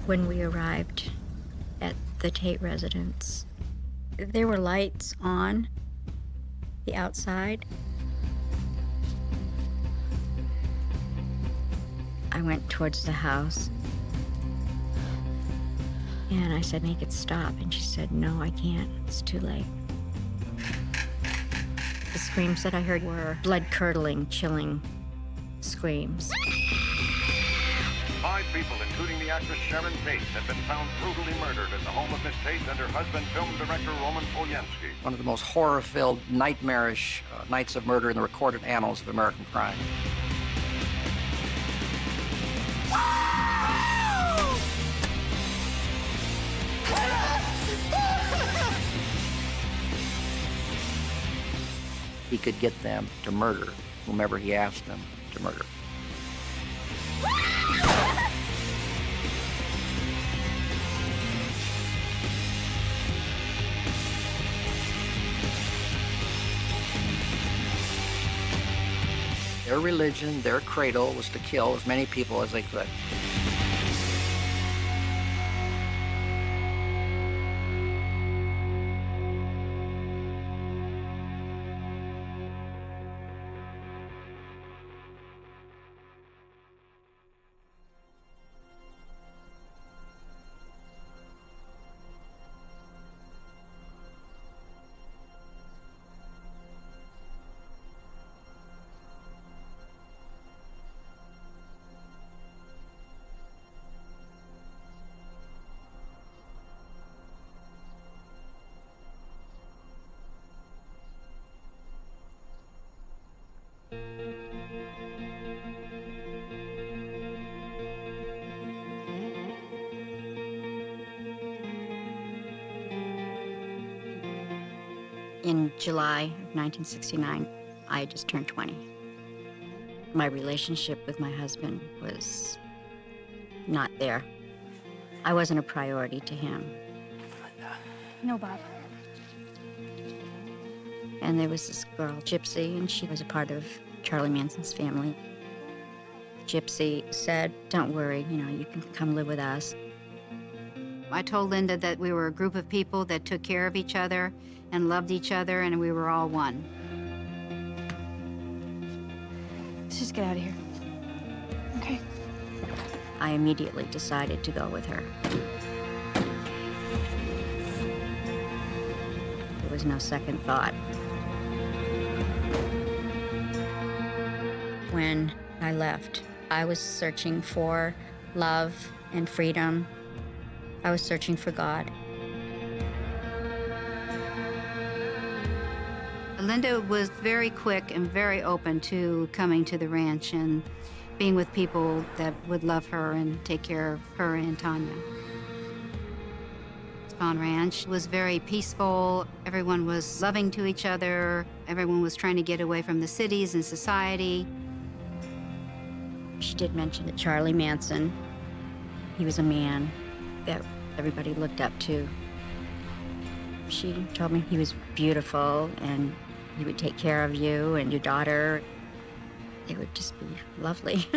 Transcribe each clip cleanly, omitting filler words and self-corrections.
When we arrived at the Tate residence, there were lights on the outside. I went towards the house, and I said, "Make it stop." And she said, "No, I can't. It's too late." The screams that I heard were blood-curdling, chilling screams. 5 people, including the actress Sharon Tate, have been found brutally murdered at the home of Miss Tate and her husband, film director Roman Polanski. One of the most horror-filled, nightmarish nights of murder in the recorded annals of American crime. He could get them to murder whomever he asked them to murder. Their religion, their credo was to kill as many people as they could. In July of 1969, I just turned 20. My relationship with my husband was not there. I wasn't a priority to him. No, Bob. And there was this girl, Gypsy, and she was a part of Charlie Manson's family. Gypsy said, "Don't worry, you can come live with us." I told Linda that we were a group of people that took care of each other and loved each other, and we were all one. Let's just get out of here. Okay. I immediately decided to go with her. There was no second thought. When I left, I was searching for love and freedom. I was searching for God. Linda was very quick and very open to coming to the ranch and being with people that would love her and take care of her and Tanya. Spahn Ranch was very peaceful. Everyone was loving to each other. Everyone was trying to get away from the cities and society. She did mention that Charlie Manson, he was a man that everybody looked up to. She told me he was beautiful and he would take care of you and your daughter. It would just be lovely.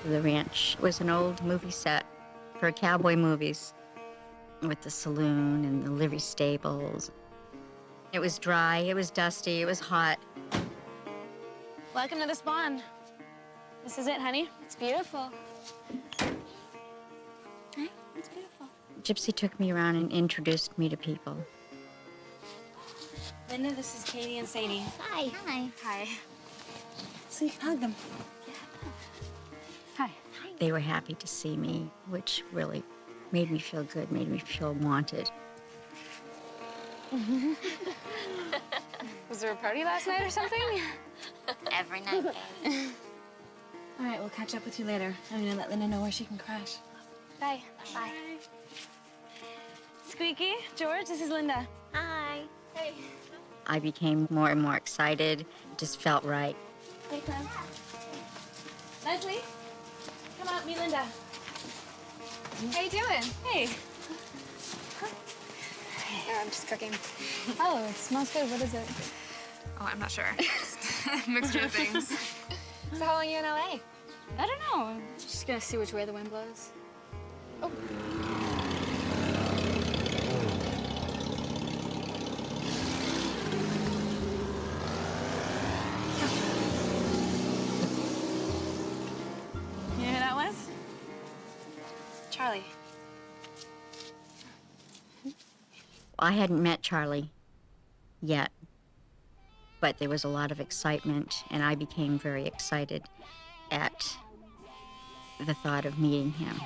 The ranch was an old movie set for cowboy movies with the saloon and the livery stables. It was dry, it was dusty, it was hot. Welcome to the Spahn. This is it, honey. It's beautiful. Hey, it's beautiful. Gypsy took me around and introduced me to people. Linda, this is Katie and Sadie. Hi. Hi. Hi. So you can hug them. Hi. They were happy to see me, which really made me feel good, made me feel wanted. Was there a party last night or something? Every night, baby. All right, we'll catch up with you later. I'm gonna let Linda know where she can crash. Bye. Bye. Squeaky, George, this is Linda. Hi. Hey. I became more and more excited. It just felt right. Hey, Clem. Leslie, come out, meet Linda. How you doing? Hey. I'm just cooking. Oh, it smells good. What is it? Oh, I'm not sure. Just a mixture of things. So how long are you in LA? I don't know. I'm just gonna see which way the wind blows. Oh. You know who that was? Charlie. I hadn't met Charlie yet, but there was a lot of excitement, and I became very excited at the thought of meeting him.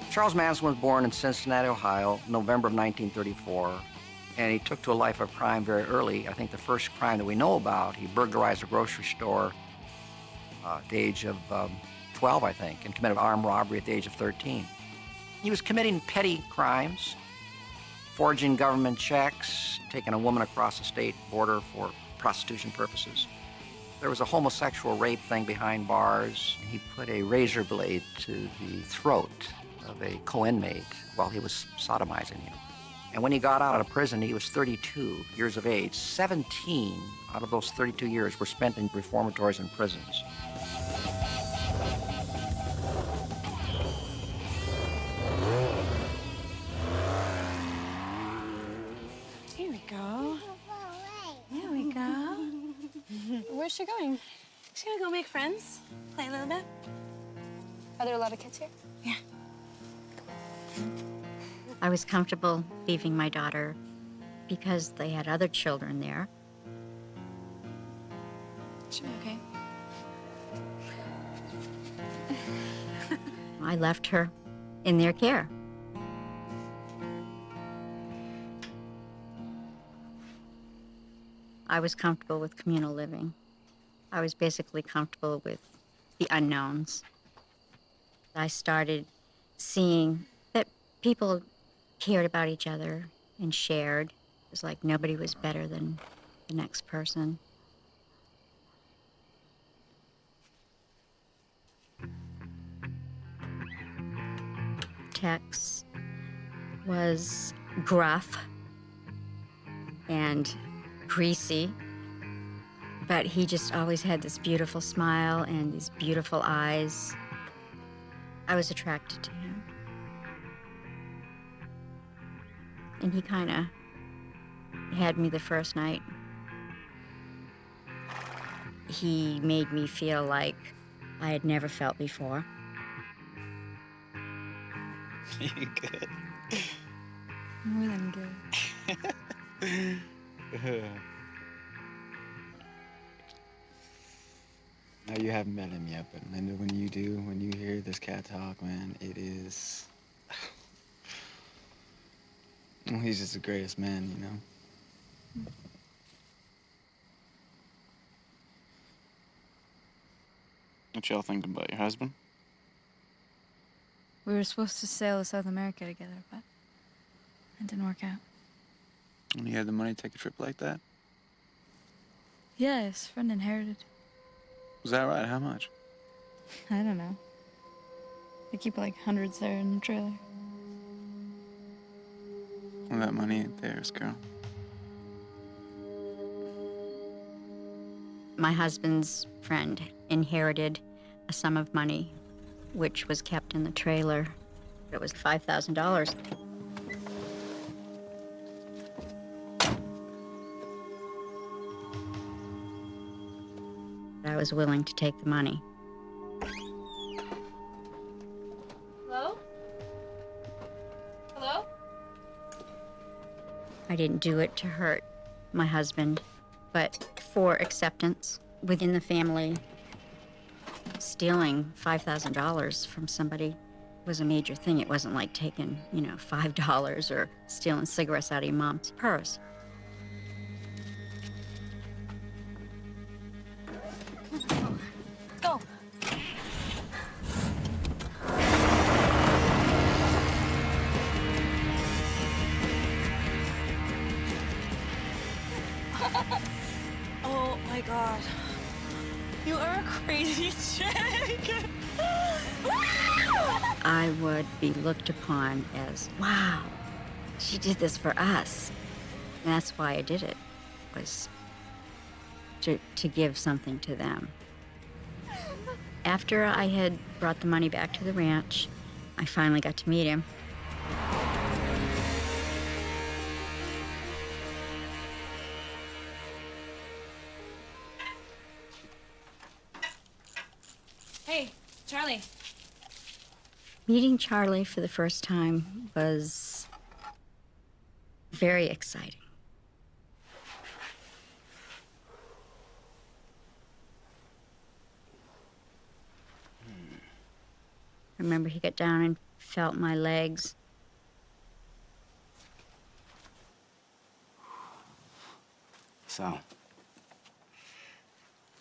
Charles Manson was born in Cincinnati, Ohio, November of 1934, and he took to a life of crime very early. I think the first crime that we know about, he burglarized a grocery store at the age of 12, I think, and committed armed robbery at the age of 13. He was committing petty crimes, forging government checks, taking a woman across the state border for prostitution purposes. There was a homosexual rape thing behind bars. He put a razor blade to the throat of a co-inmate while he was sodomizing him. And when he got out of prison, he was 32 years of age. 17 out of those 32 years were spent in reformatories and prisons. Here we go. There we go. Where's she going? She's gonna go make friends, play a little bit. Are there a lot of kids here? Yeah. I was comfortable leaving my daughter because they had other children there. She'll be okay. I left her in their care. I was comfortable with communal living. I was basically comfortable with the unknowns. I started seeing that people cared about each other and shared. It was like nobody was better than the next person. Tex was gruff and greasy, but he just always had this beautiful smile and these beautiful eyes. I was attracted to him. And he kind of had me the first night. He made me feel like I had never felt before. You good? More than good. Now you haven't met him yet, but Linda, when you do, when you hear this cat talk, man, it is... Well, he's just the greatest man, you know? What y'all thinking about your husband? We were supposed to sail to South America together, but it didn't work out. When you had the money to take a trip like that? Yeah, his friend inherited. Was that right? How much? I don't know. They keep like hundreds there in the trailer. Well, that money ain't theirs, girl. My husband's friend inherited a sum of money, which was kept in the trailer. It was $5,000. I was willing to take the money. Hello? Hello? I didn't do it to hurt my husband, but for acceptance within the family. Stealing $5,000 from somebody was a major thing. It wasn't like taking, $5 or stealing cigarettes out of your mom's purse. Go. Oh my a crazy chick. I would be looked upon as, wow, she did this for us. And that's why I did it, was to give something to them. After I had brought the money back to the ranch, I finally got to meet him. Hey, Charlie. Meeting Charlie for the first time was very exciting. I remember he got down and felt my legs. So,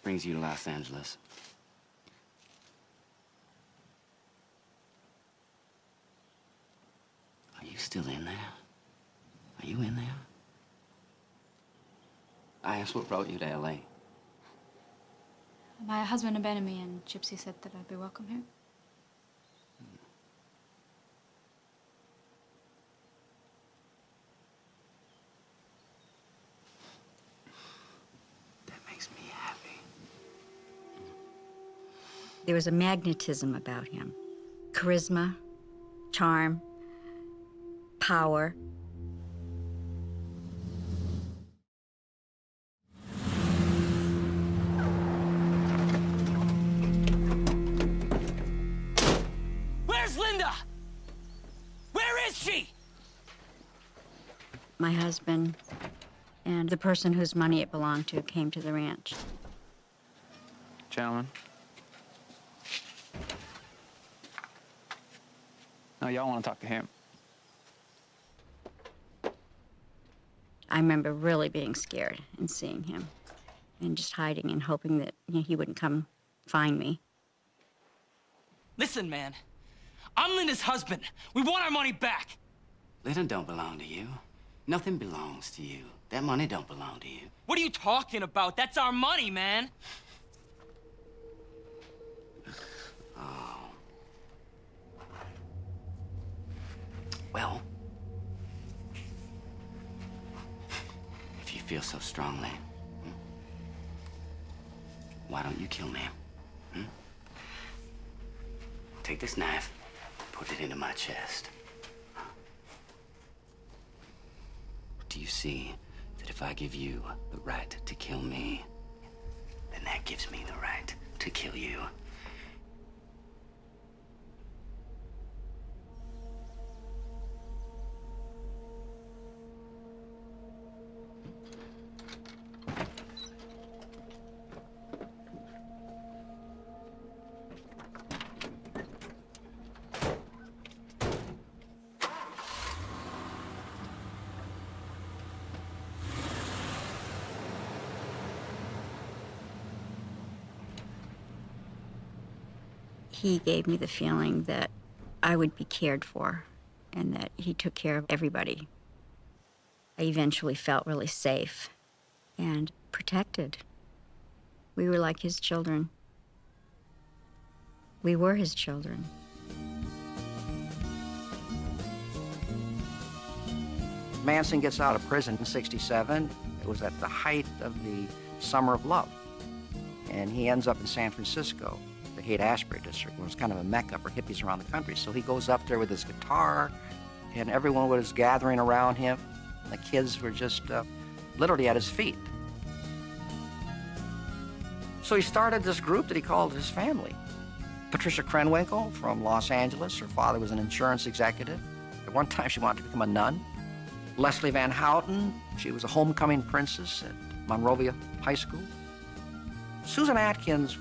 brings you to Los Angeles. Are you still in there? Are you in there? I asked what brought you to L.A. My husband abandoned me, and Gypsy said that I'd be welcome here. That makes me happy. There was a magnetism about him. Charisma, charm, power. Where's Linda? Where is she? My husband and the person whose money it belonged to came to the ranch. Gentlemen. No, y'all want to talk to him. I remember really being scared and seeing him and just hiding and hoping that he wouldn't come find me. Listen, man. I'm Linda's husband. We want our money back. Linda don't belong to you. Nothing belongs to you. That money don't belong to you. What are you talking about? That's our money, man. Oh. Well, if you feel so strongly, why don't you kill me? Take this knife, put it into my chest. Do you see that if I give you the right to kill me, then that gives me the right to kill you? He gave me the feeling that I would be cared for and that he took care of everybody. I eventually felt really safe and protected. We were like his children. We were his children. Manson gets out of prison in '67. It was at the height of the Summer of Love. And he ends up in San Francisco. The Haight-Ashbury district was kind of a mecca for hippies around the country. So he goes up there with his guitar, and everyone was gathering around him. And the kids were just literally at his feet. So he started this group that he called his family. Patricia Krenwinkel from Los Angeles. Her father was an insurance executive. At one time, she wanted to become a nun. Leslie Van Houten, she was a homecoming princess at Monrovia High School. Susan Atkins,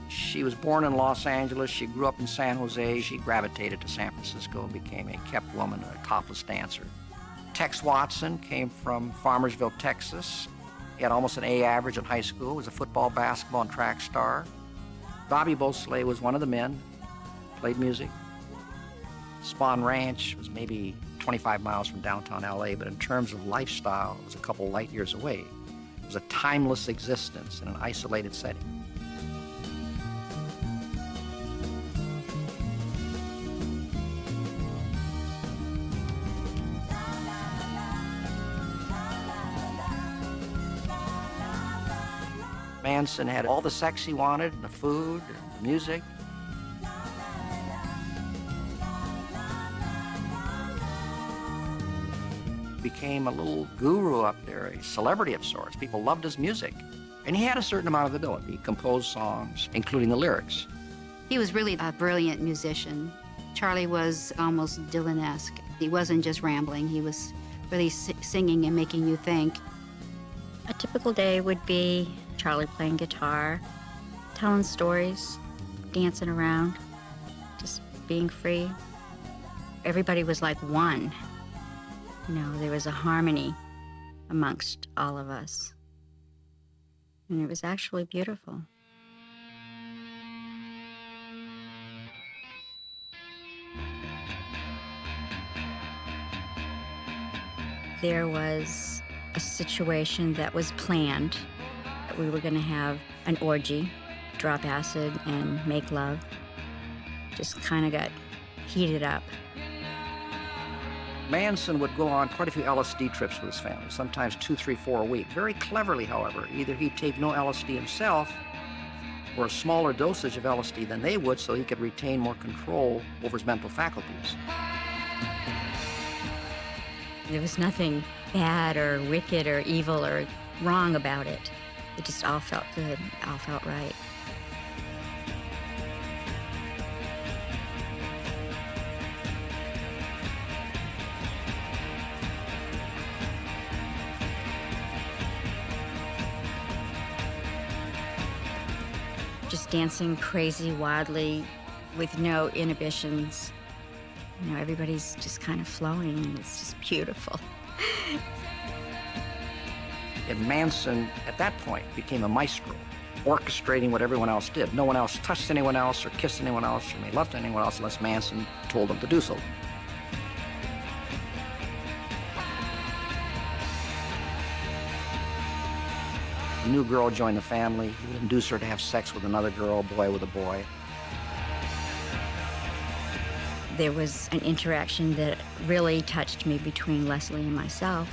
she was born in Los Angeles. She grew up in San Jose. She gravitated to San Francisco and became a kept woman, a topless dancer. Tex Watson came from Farmersville, Texas. He had almost an A average in high school, was a football, basketball, and track star. Bobby Beausoleil was one of the men, played music. Spahn Ranch was maybe 25 miles from downtown LA, but in terms of lifestyle, it was a couple light years away. It was a timeless existence in an isolated setting. Manson had all the sex he wanted, and the food, and the music. Became a little guru up there, a celebrity of sorts. People loved his music. And he had a certain amount of ability. He composed songs, including the lyrics. He was really a brilliant musician. Charlie was almost Dylan-esque. He wasn't just rambling, he was really singing and making you think. A typical day would be Charlie playing guitar, telling stories, dancing around, just being free. Everybody was like one. You know, there was a harmony amongst all of us. And it was actually beautiful. There was a situation that was planned. That we were going to have an orgy, drop acid, and make love. Just kind of got heated up. Manson would go on quite a few LSD trips with his family, sometimes 2, 3, 4 a week. Very cleverly, however. Either he'd take no LSD himself or a smaller dosage of LSD than they would so he could retain more control over his mental faculties. There was nothing bad or wicked or evil or wrong about it. It just all felt good, all felt right. Just dancing crazy, wildly, with no inhibitions. You know, everybody's just kind of flowing, and it's just beautiful. And Manson, at that point, became a maestro, orchestrating what everyone else did. No one else touched anyone else or kissed anyone else or made love to anyone else unless Manson told them to do so. A new girl joined the family. He would induce her to have sex with another girl, boy with a boy. There was an interaction that really touched me between Leslie and myself.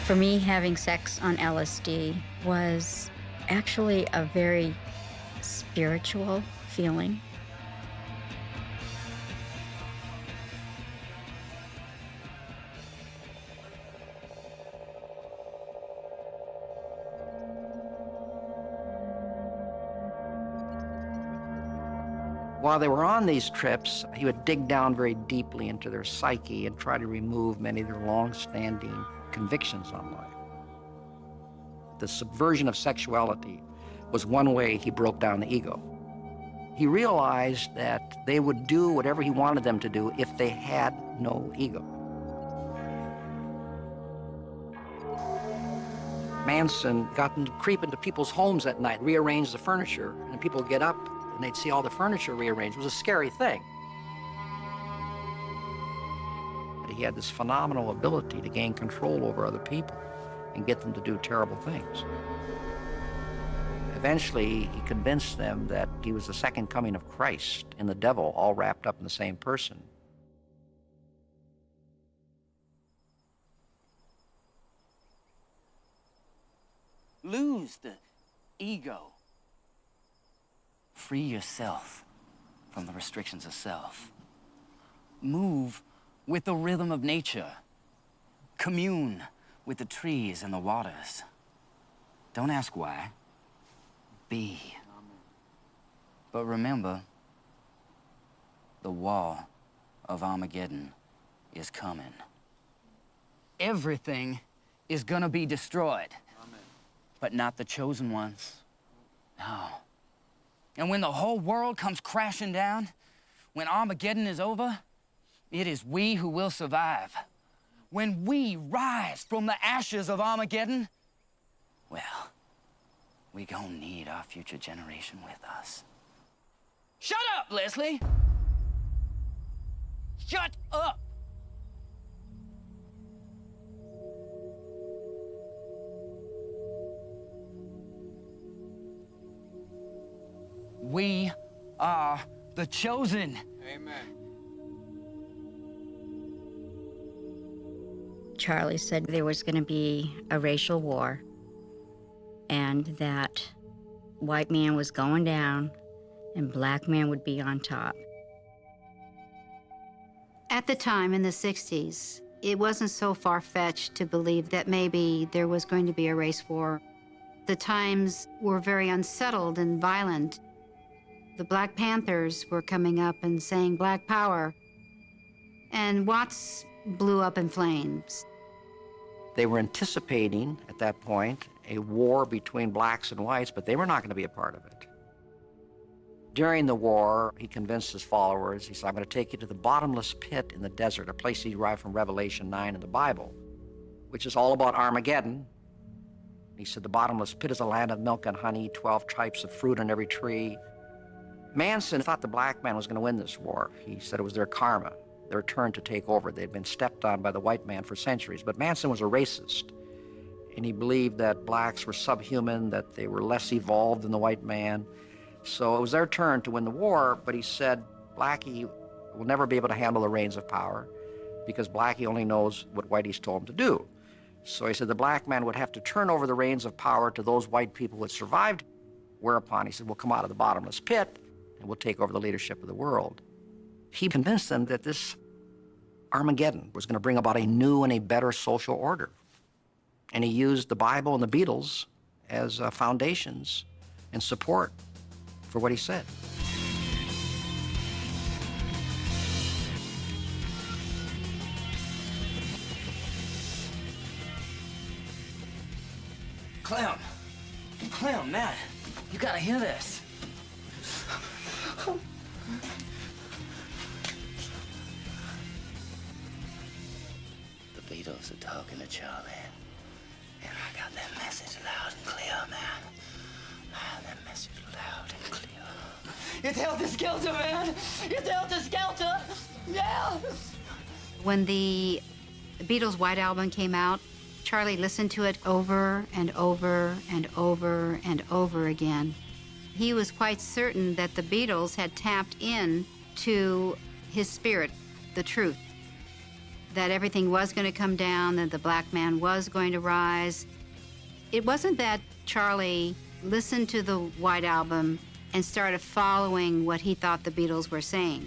For me, having sex on LSD was actually a very spiritual feeling. While they were on these trips, he would dig down very deeply into their psyche and try to remove many of their long-standing convictions on life. The subversion of sexuality was one way he broke down the ego. He realized that they would do whatever he wanted them to do if they had no ego. Manson got them to creep into people's homes at night, rearrange the furniture, and people would get up and they'd see all the furniture rearranged. It was a scary thing. But he had this phenomenal ability to gain control over other people and get them to do terrible things. Eventually, he convinced them that he was the second coming of Christ and the devil all wrapped up in the same person. Lose the ego. Free yourself from the restrictions of self. Move with the rhythm of nature. Commune with the trees and the waters. Don't ask why. Be. But remember, the wall of Armageddon is coming. Everything is gonna be destroyed. Amen. But not the chosen ones. No. And when the whole world comes crashing down, when Armageddon is over, it is we who will survive. When we rise from the ashes of Armageddon, well, we gonna need our future generation with us. Shut up, Leslie! Shut up! We are the chosen. Amen. Charlie said there was going to be a racial war. and that white man was going down and black man would be on top. At the time, in the 60s, it wasn't so far-fetched to believe that maybe there was going to be a race war. The times were very unsettled and violent. The Black Panthers were coming up and saying Black Power, and Watts blew up in flames. They were anticipating, at that point, a war between blacks and whites, but they were not going to be a part of it. During the war, he convinced his followers, he said, I'm going to take you to the bottomless pit in the desert, a place he derived from Revelation 9 in the Bible, which is all about Armageddon. He said, the bottomless pit is a land of milk and honey, 12 types of fruit on every tree. Manson thought the black man was going to win this war. He said it was their karma, their turn to take over. They'd been stepped on by the white man for centuries. But Manson was a racist, and he believed that blacks were subhuman, that they were less evolved than the white man. So it was their turn to win the war, but he said Blackie will never be able to handle the reins of power because Blackie only knows what whitey's told him to do. So he said the black man would have to turn over the reins of power to those white people who had survived, whereupon he said, we'll come out of the bottomless pit and we'll take over the leadership of the world. He convinced them that this Armageddon was going to bring about a new and a better social order. And he used the Bible and the Beatles as foundations and support for what he said. Clem, man, you gotta hear this. The Beatles are talking to Charlie, and I got that message loud and clear, man. That message loud and clear. It's Helter Skelter, man! It's Helter Skelter! Yeah! When the Beatles' White Album came out, Charlie listened to it over and over and over and over again. He was quite certain that the Beatles had tapped in to his spirit, the truth, that everything was going to come down, that the black man was going to rise. It wasn't that Charlie listened to the White Album and started following what he thought the Beatles were saying.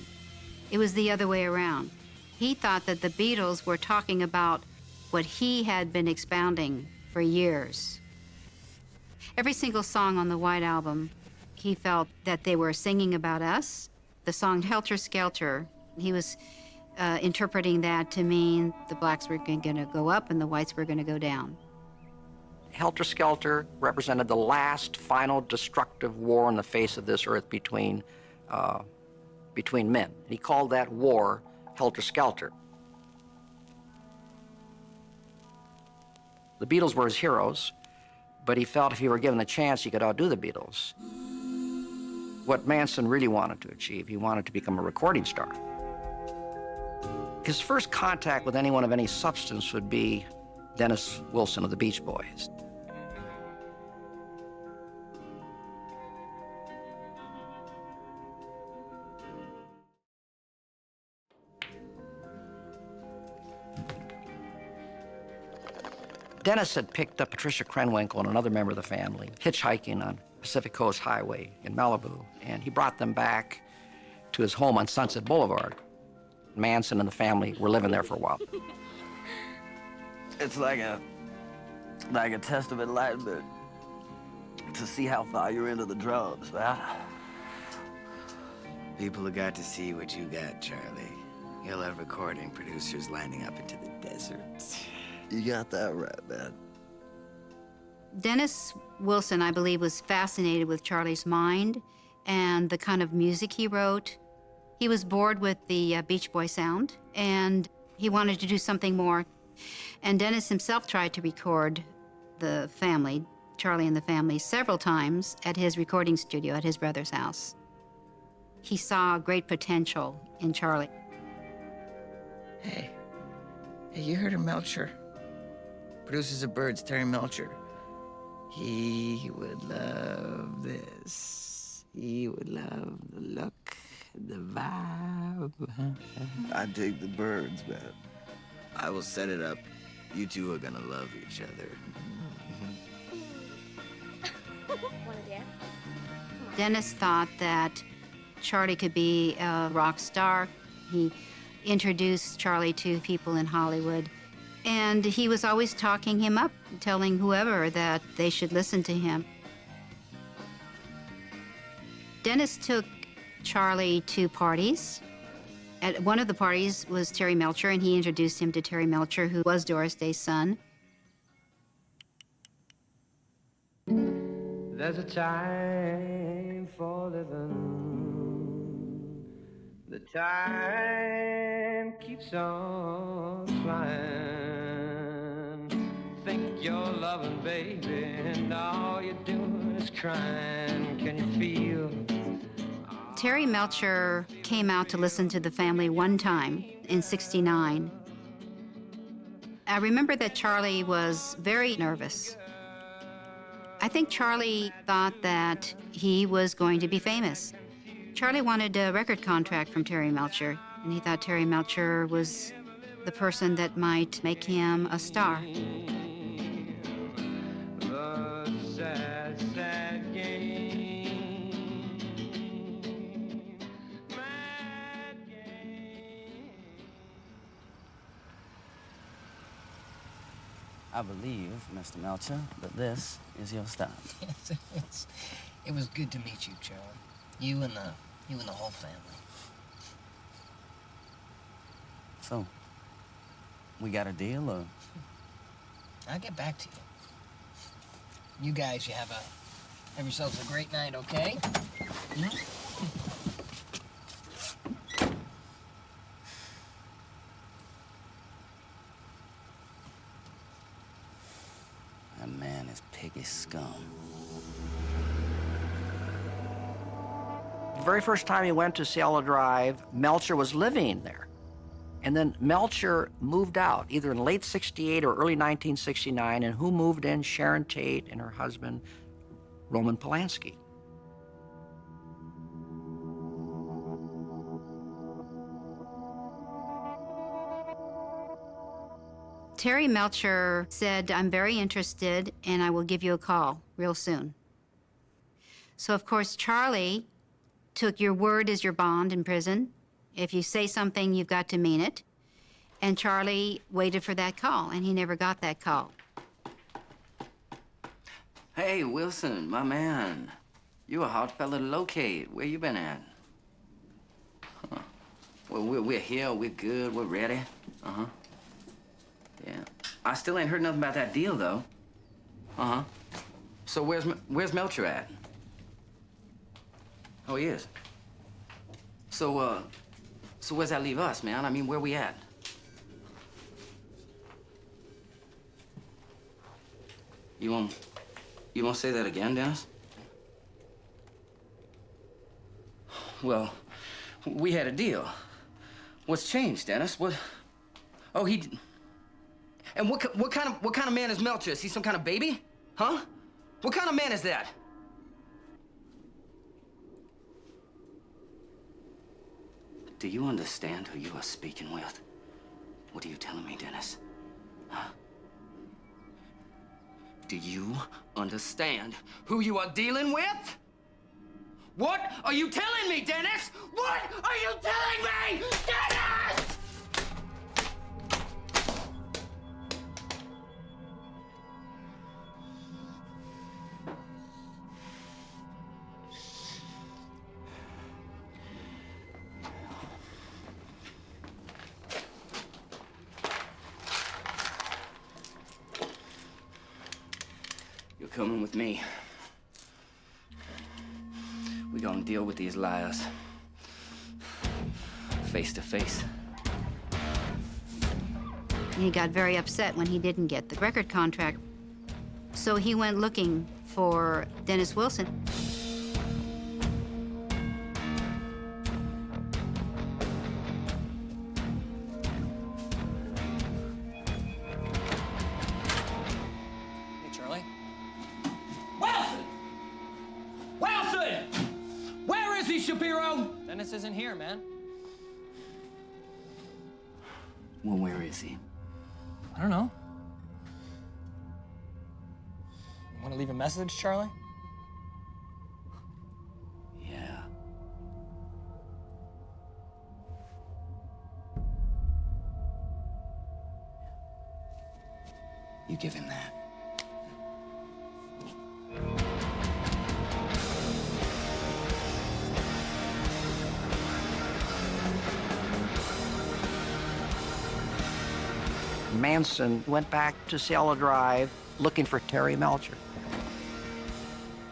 It was the other way around. He thought that the Beatles were talking about what he had been expounding for years. Every single song on the White Album, he felt that they were singing about us. The song Helter Skelter, he was interpreting that to mean the blacks were going to go up and the whites were going to go down. Helter Skelter represented the last final destructive war on the face of this earth between men. He called that war Helter Skelter. The Beatles were his heroes, but he felt if he were given a chance, he could outdo the Beatles. What Manson really wanted to achieve, he wanted to become a recording star. His first contact with anyone of any substance would be Dennis Wilson of the Beach Boys. Dennis had picked up Patricia Krenwinkel and another member of the family, hitchhiking on Pacific Coast Highway in Malibu, and he brought them back to his home on Sunset Boulevard. Manson and the family were living there for a while. It's like a test of enlightenment to see how far you're into the drums, man. People have got to see what you got, Charlie. You'll have recording producers lining up into the desert. You got that right, man. Dennis Wilson, I believe, was fascinated with Charlie's mind and the kind of music he wrote. He was bored with the Beach Boy sound, and he wanted to do something more. And Dennis himself tried to record the family, Charlie and the family, several times at his recording studio at his brother's house. He saw great potential in Charlie. Hey, you heard of Melcher? Producers of Birds, Terry Melcher. He would love this. He would love the look, the vibe. I dig the Birds, man. I will set it up. You two are gonna love each other. Dennis thought that Charlie could be a rock star. He introduced Charlie to people in Hollywood, and he was always talking him up, telling whoever that they should listen to him. Dennis took Charlie to parties. At one of the parties was Terry Melcher, and he introduced him to Terry Melcher, who was Doris Day's son. There's a time for living. The time keeps on flying. Think you're loving, baby, and all you're doing is crying. Can you feel? Terry Melcher came out to listen to the family one time in '69. I remember that Charlie was very nervous. I think Charlie thought that he was going to be famous. Charlie wanted a record contract from Terry Melcher, and he thought Terry Melcher was the person that might make him a star. I believe, Mr. Melcher, that this is your stop. Yes, it was good to meet you, Charlie. You and the whole family. So, we got a deal, or? I'll get back to you. You guys, you have yourselves a great night, okay? That man is piggy scum. The very first time he went to Cielo Drive, Melcher was living there. And then Melcher moved out, either in late '68 or early 1969, and who moved in? Sharon Tate and her husband, Roman Polanski. Terry Melcher said, "I'm very interested, and I will give you a call real soon." So, of course, Charlie took your word as your bond in prison. If you say something, you've got to mean it. And Charlie waited for that call, and he never got that call. Hey, Wilson, my man. You a hot fella to locate. Where you been at? Huh. Well, we're here, we're good, we're ready. Uh-huh. Yeah. I still ain't heard nothing about that deal, though. Uh-huh. So where's Melcher at? Oh, he is? So where's that leave us, man? I mean, where we at? You won't say that again, Dennis? Well, we had a deal. What's changed, Dennis? What? Oh, he... And what kind of man is Melcher? Is he some kind of baby? Huh? What kind of man is that? Do you understand who you are speaking with? What are you telling me, Dennis? Huh? Do you understand who you are dealing with? What are you telling me, Dennis? What are you telling me, Dennis? You're coming with me. We're gonna deal with these liars. Face to face. He got very upset when he didn't get the record contract. So he went looking for Dennis Wilson. Hey, Charlie. Wilson! Wilson! Where is he, Shapiro? Dennis isn't here, man. Well, where is he? I don't know. You want to leave a message, Charlie? You give him that. Manson went back to Cielo Drive looking for Terry Melcher.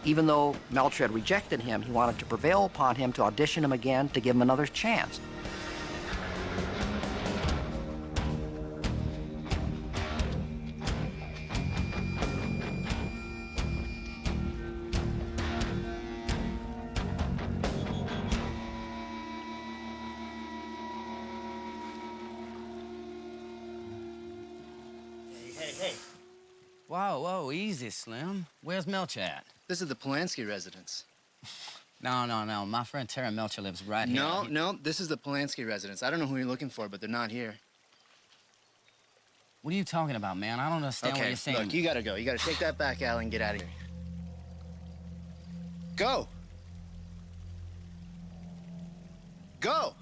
Even though Melcher had rejected him, he wanted to prevail upon him to audition him again to give him another chance. Hey. Whoa, easy, Slim. Where's Melcher at? This is the Polanski residence. No. My friend Terry Melcher lives right here. No, this is the Polanski residence. I don't know who you're looking for, but they're not here. What are you talking about, man? I don't understand what you're saying. Look, you gotta go. You gotta take that back alley and get out of here. Go! Go!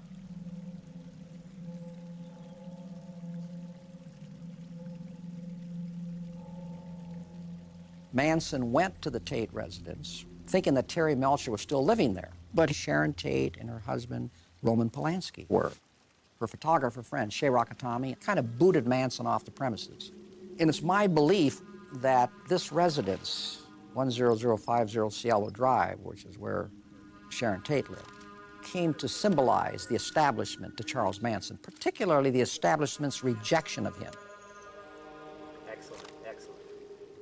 Manson went to the Tate residence thinking that Terry Melcher was still living there. But Sharon Tate and her husband, Roman Polanski, were. Her photographer friend, Shea Rakatami, kind of booted Manson off the premises. And it's my belief that this residence, 10050 Cielo Drive, which is where Sharon Tate lived, came to symbolize the establishment to Charles Manson, particularly the establishment's rejection of him. Excellent.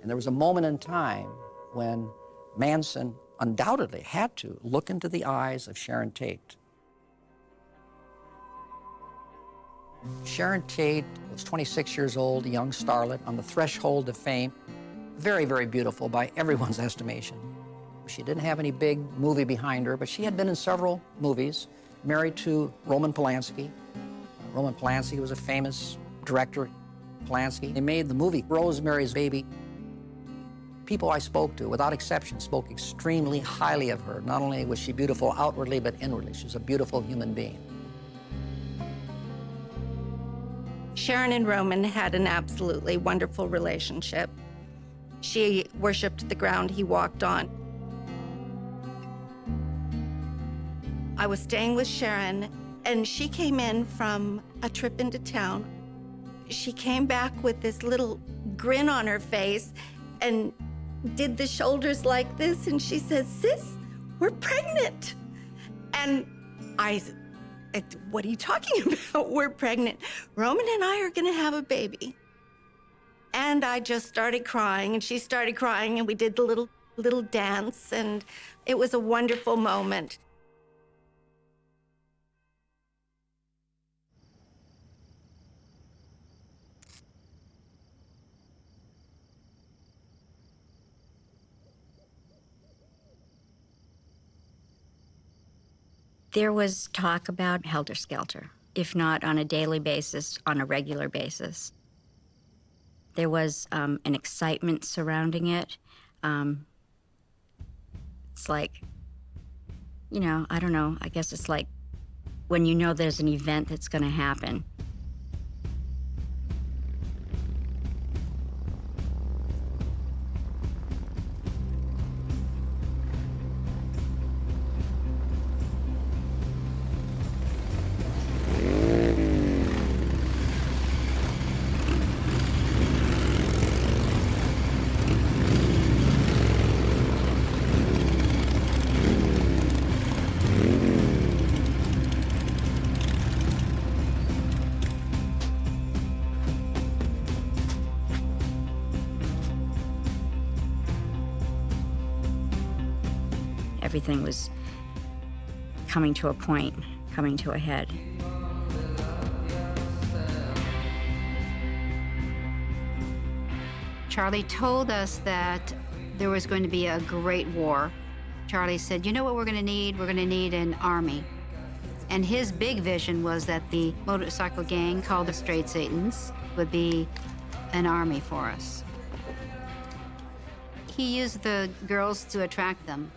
And there was a moment in time when Manson undoubtedly had to look into the eyes of Sharon Tate. Sharon Tate was 26 years old, a young starlet on the threshold of fame. Very, very beautiful by everyone's estimation. She didn't have any big movie behind her, but she had been in several movies, married to Roman Polanski. Roman Polanski was a famous director. Polanski. They made the movie Rosemary's Baby. People I spoke to, without exception, spoke extremely highly of her. Not only was she beautiful outwardly, but inwardly. She was a beautiful human being. Sharon and Roman had an absolutely wonderful relationship. She worshiped the ground he walked on. I was staying with Sharon, and she came in from a trip into town. She came back with this little grin on her face and did the shoulders like this, and she says, "Sis, we're pregnant." And I said, "What are you talking about? We're pregnant. Roman and I are gonna have a baby." And I just started crying, and she started crying, and we did the little dance, and it was a wonderful moment. There was talk about Helter Skelter, if not on a daily basis, on a regular basis. There was an excitement surrounding it. It's like, I don't know, I guess it's like when you know there's an event that's gonna happen. Everything was coming to a point, coming to a head. Charlie told us that there was going to be a great war. Charlie said, "You know what we're going to need? We're going to need an army." And his big vision was that the motorcycle gang called the Straight Satans would be an army for us. He used the girls to attract them.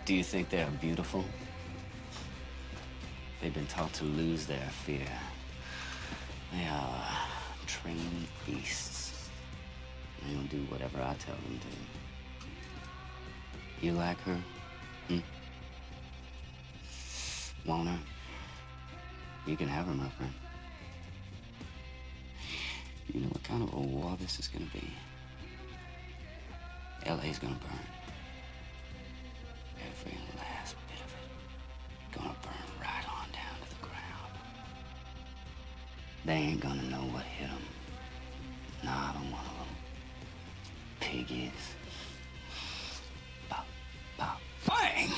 Do you think they're beautiful? They've been taught to lose their fear. They are trained beasts. They'll do whatever I tell them to. You like her? Want her? You can have her, my friend. You know what kind of a war this is gonna be? LA's gonna burn. Every last bit of it. Gonna burn right on down to the ground. They ain't gonna know what hit them. Not on one of them. Piggies. Pop, pop, bang!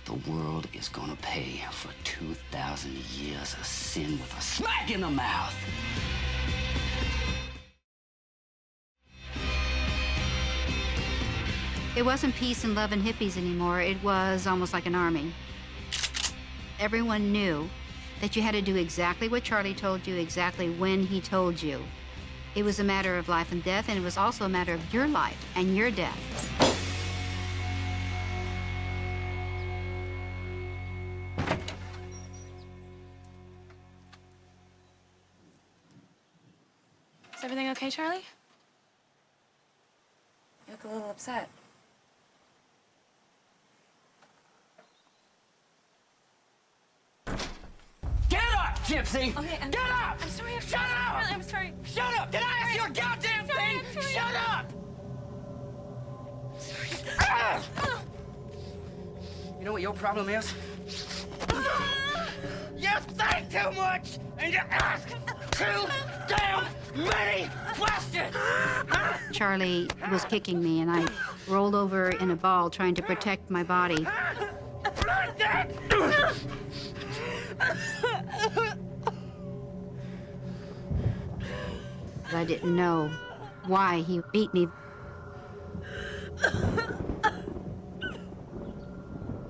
The world is gonna pay for 2,000 years of sin with a smack in the mouth. It wasn't peace and love and hippies anymore. It was almost like an army. Everyone knew that you had to do exactly what Charlie told you, exactly when he told you. It was a matter of life and death, and it was also a matter of your life and your death. Is everything okay, Charlie? You look a little upset. Get up, Gypsy! Okay, Get up! I'm sorry. Shut up! I'm sorry. Shut up! Did I ask you a goddamn thing? Shut up! Ah! You know what your problem is? You think too much and you ask too damn many questions! Charlie was kicking me, and I rolled over in a ball trying to protect my body. I didn't know why he beat me.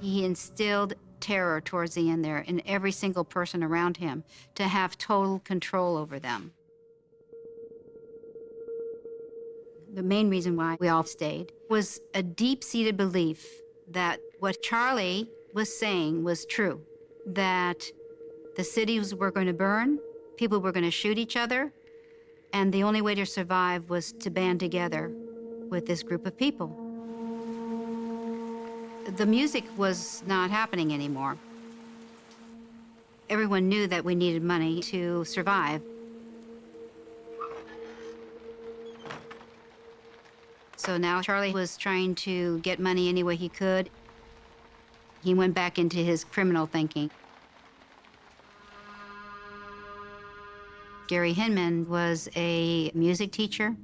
He instilled terror towards the end there in every single person around him to have total control over them. The main reason why we all stayed was a deep-seated belief that what Charlie was saying was true, that the cities were going to burn, people were going to shoot each other, and the only way to survive was to band together with this group of people. The music was not happening anymore. Everyone knew that we needed money to survive. So now Charlie was trying to get money any way he could. He went back into his criminal thinking. Gary Hinman was a music teacher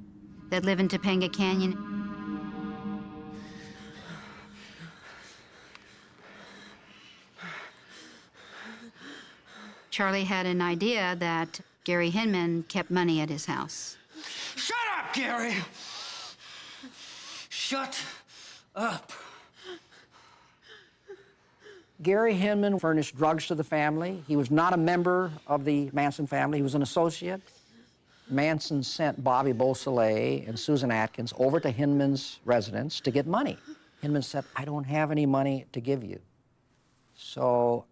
that lived in Topanga Canyon. Charlie had an idea that Gary Hinman kept money at his house. Shut up, Gary! Shut up. Gary Hinman furnished drugs to the family. He was not a member of the Manson family. He was an associate. Manson sent Bobby Beausoleil and Susan Atkins over to Hinman's residence to get money. Hinman said, I don't have any money to give you. So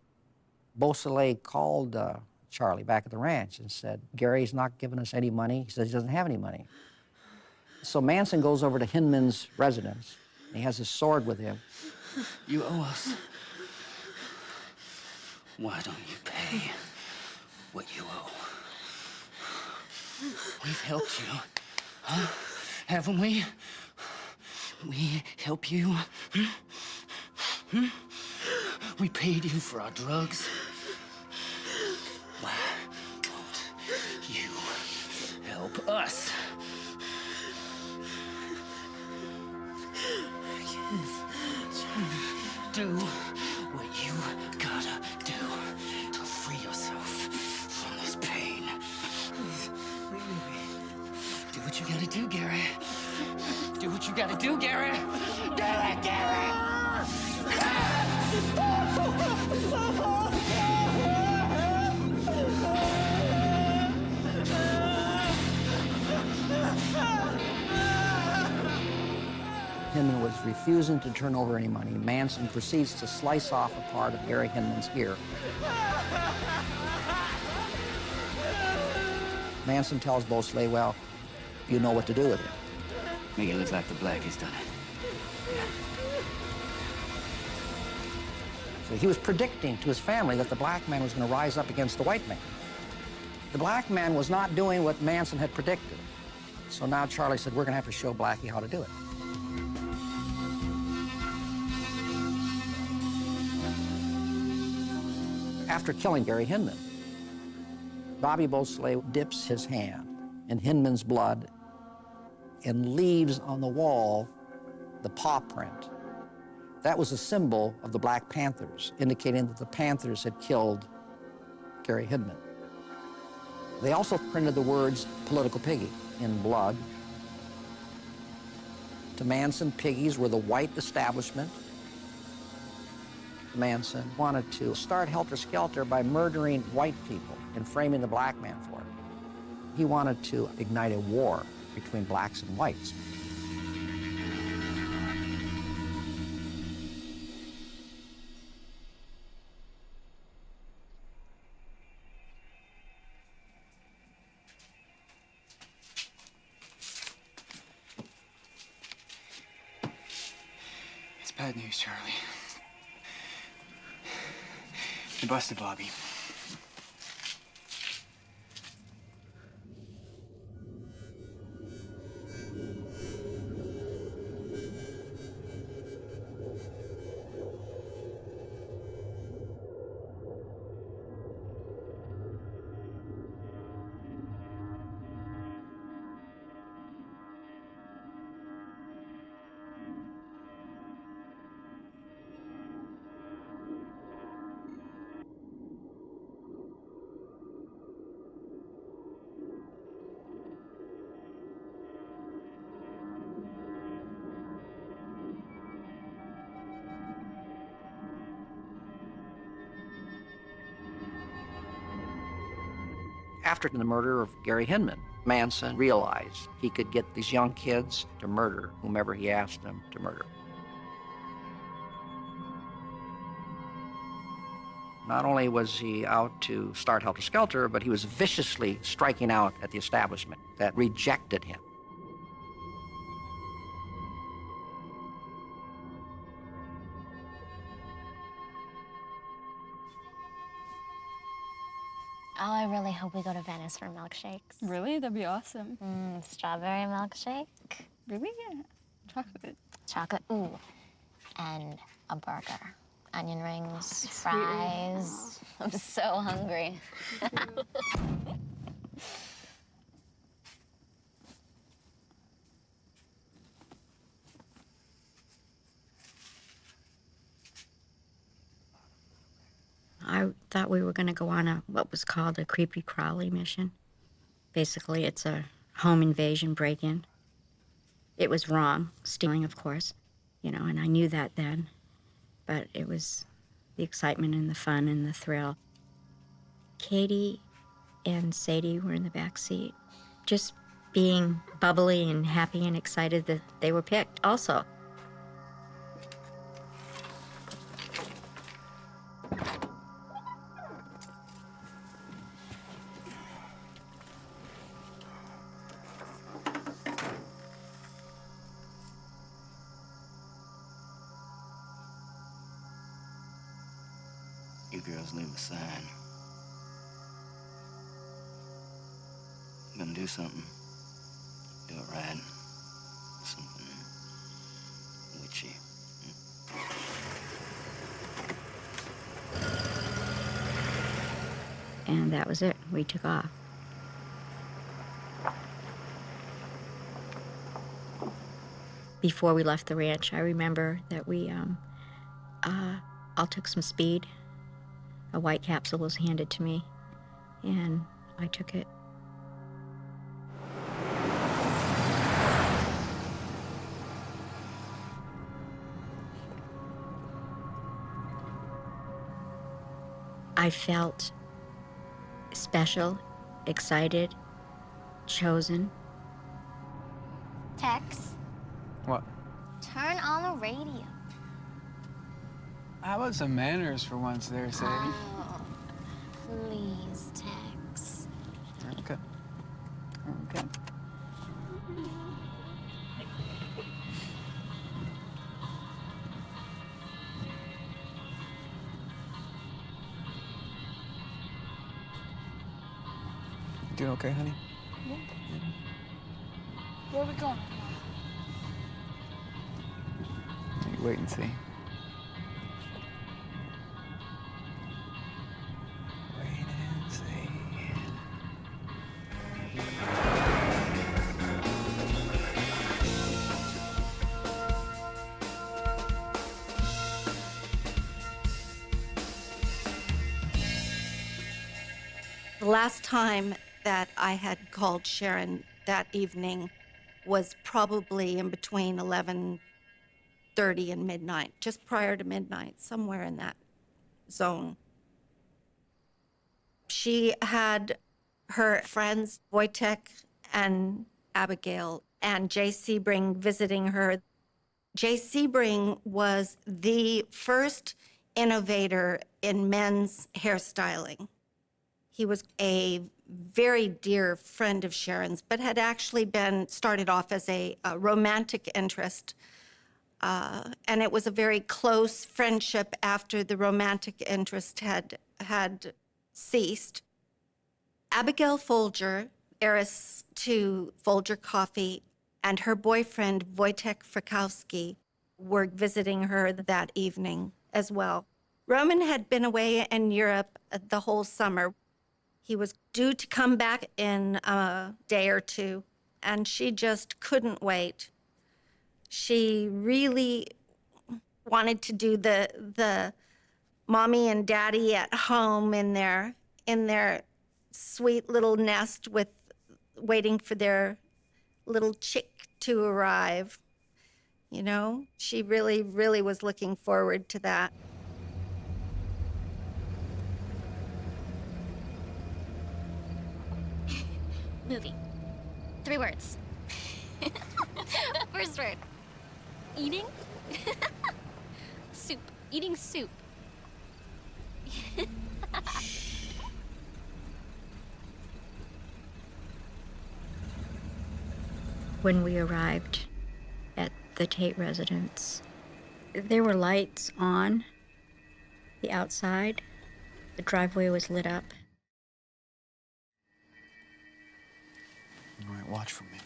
Beausoleil called Charlie back at the ranch and said, Gary's not giving us any money. He says he doesn't have any money. So Manson goes over to Hinman's residence. He has his sword with him. You owe us. Why don't you pay what you owe? We've helped you, huh? Haven't we? We help you? We paid you for our drugs. Why won't you help us? Do what you gotta do to free yourself from this pain. Do what you gotta do, Gary. Do what you gotta do, Gary. Do it, Gary! Hinman was refusing to turn over any money. Manson proceeds to slice off a part of Gary Hinman's ear. Manson tells Beausoleil, well, you know what to do with it. Make it look like the blackies done it. Yeah. So he was predicting to his family that the black man was going to rise up against the white man. The black man was not doing what Manson had predicted. So now Charlie said, we're going to have to show Blackie how to do it. After killing Gary Hinman, Bobby Beausoleil dips his hand in Hinman's blood and leaves on the wall the paw print. That was a symbol of the Black Panthers, indicating that the Panthers had killed Gary Hinman. They also printed the words political piggy in blood. To Manson, piggies were the white establishment. Manson wanted to start Helter Skelter by murdering white people and framing the black man for it. He wanted to ignite a war between blacks and whites. It's bad news, Charlie. They busted Bobby. After the murder of Gary Hinman, Manson realized he could get these young kids to murder whomever he asked them to murder. Not only was he out to start Helter Skelter, but he was viciously striking out at the establishment that rejected him. Oh, I really hope we go to Venice for milkshakes. Really? That'd be awesome. Strawberry milkshake. Really? Yeah. Chocolate. Chocolate, ooh. And a burger. Onion rings, fries. I'm so hungry. I thought we were going to go on what was called a creepy crawly mission. Basically, it's a home invasion break-in. It was wrong, stealing, of course, and I knew that then. But it was the excitement and the fun and the thrill. Katie and Sadie were in the back seat, just being bubbly and happy and excited that they were picked also. You girls leave a sign. I'm gonna do something. Do it right. Something witchy. And that was it. We took off. Before we left the ranch, I remember that we all took some speed. A white capsule was handed to me, and I took it. I felt special, excited, chosen. Tex, What? turn on the radio. How about some manners for once there, Sadie? Oh, please, Tex. Okay. Okay. doing okay, honey? Yeah. Where are we going? You wait and see. Wait and see. The last time that I had called Sharon that evening was probably in between 11:30 and midnight, just prior to midnight, somewhere in that zone. She had her friends, Wojtek and Abigail, and Jay Sebring visiting her. Jay Sebring was the first innovator in men's hairstyling. He was a very dear friend of Sharon's, but had actually started off as a romantic interest. And it was a very close friendship after the romantic interest had ceased. Abigail Folger, heiress to Folger Coffee, and her boyfriend, Wojtek Frykowski, were visiting her that evening as well. Roman had been away in Europe the whole summer. He was due to come back in a day or two, and she just couldn't wait. She really wanted to do the mommy and daddy at home in their sweet little nest with waiting for their little chick to arrive. You know, she really, really was looking forward to that. Movie. 3 words. First word. Eating? Soup. Eating soup. When we arrived at the Tate residence, there were lights on the outside. The driveway was lit up. All right, watch for me.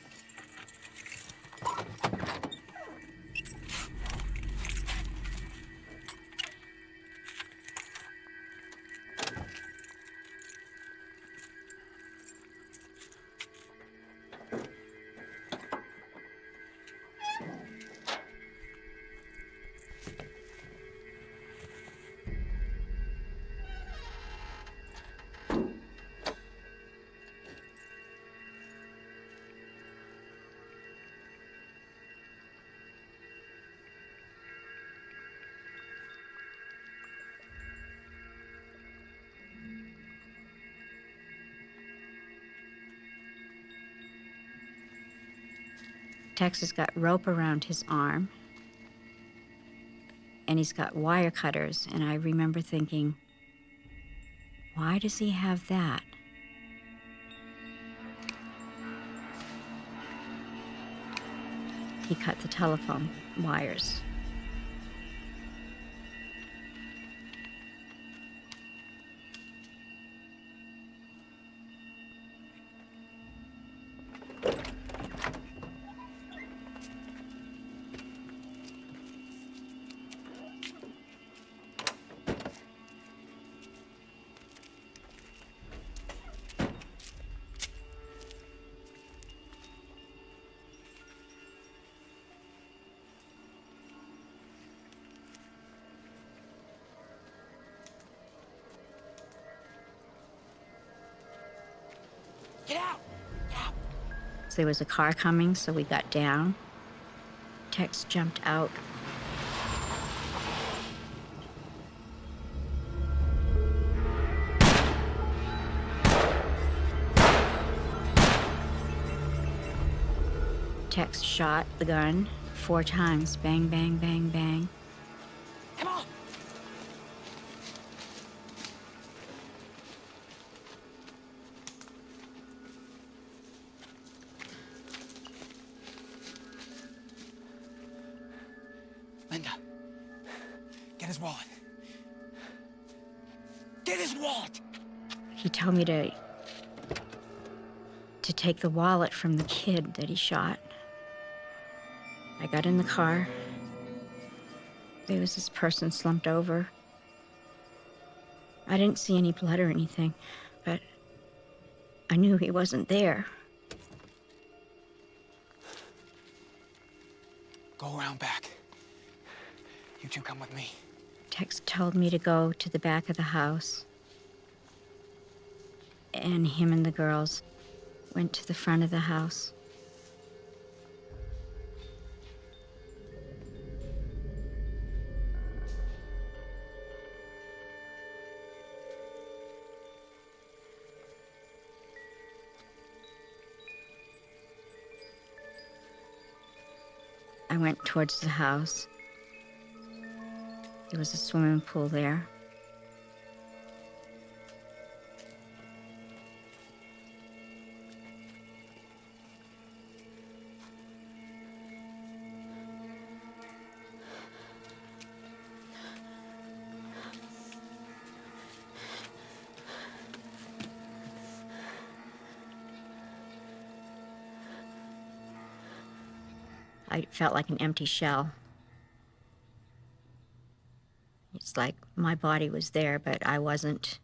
Tex has got rope around his arm, and he's got wire cutters, and I remember thinking, why does he have that? He cut the telephone wires. Get out! So there was a car coming, so we got down. Tex jumped out. Tex shot the gun 4 times. Bang, bang, bang, bang. Come on! Linda, get his wallet. Get his wallet! He told me to to take the wallet from the kid that he shot. I got in the car. There was this person slumped over. I didn't see any blood or anything, but I knew he wasn't there. Go around back. You two come with me. Tex told me to go to the back of the house. And him and the girls went to the front of the house. I went towards the house. There was a swimming pool there. I felt like an empty shell. It's like my body was there, but I wasn't.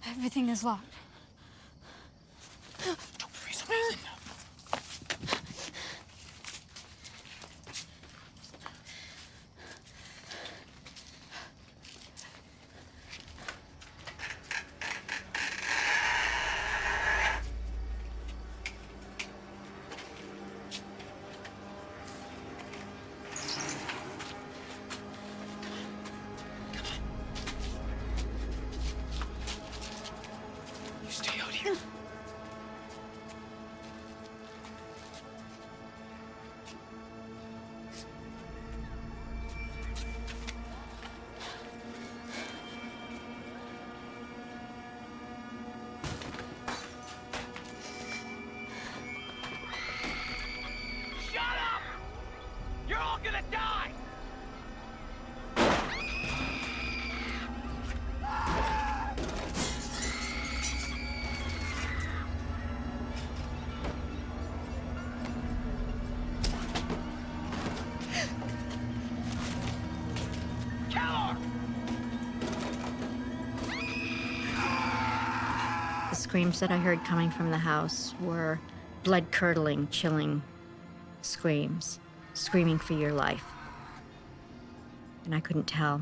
Everything is locked. Don't freeze amazing. The screams that I heard coming from the house were blood-curdling, chilling screams, screaming for your life. And I couldn't tell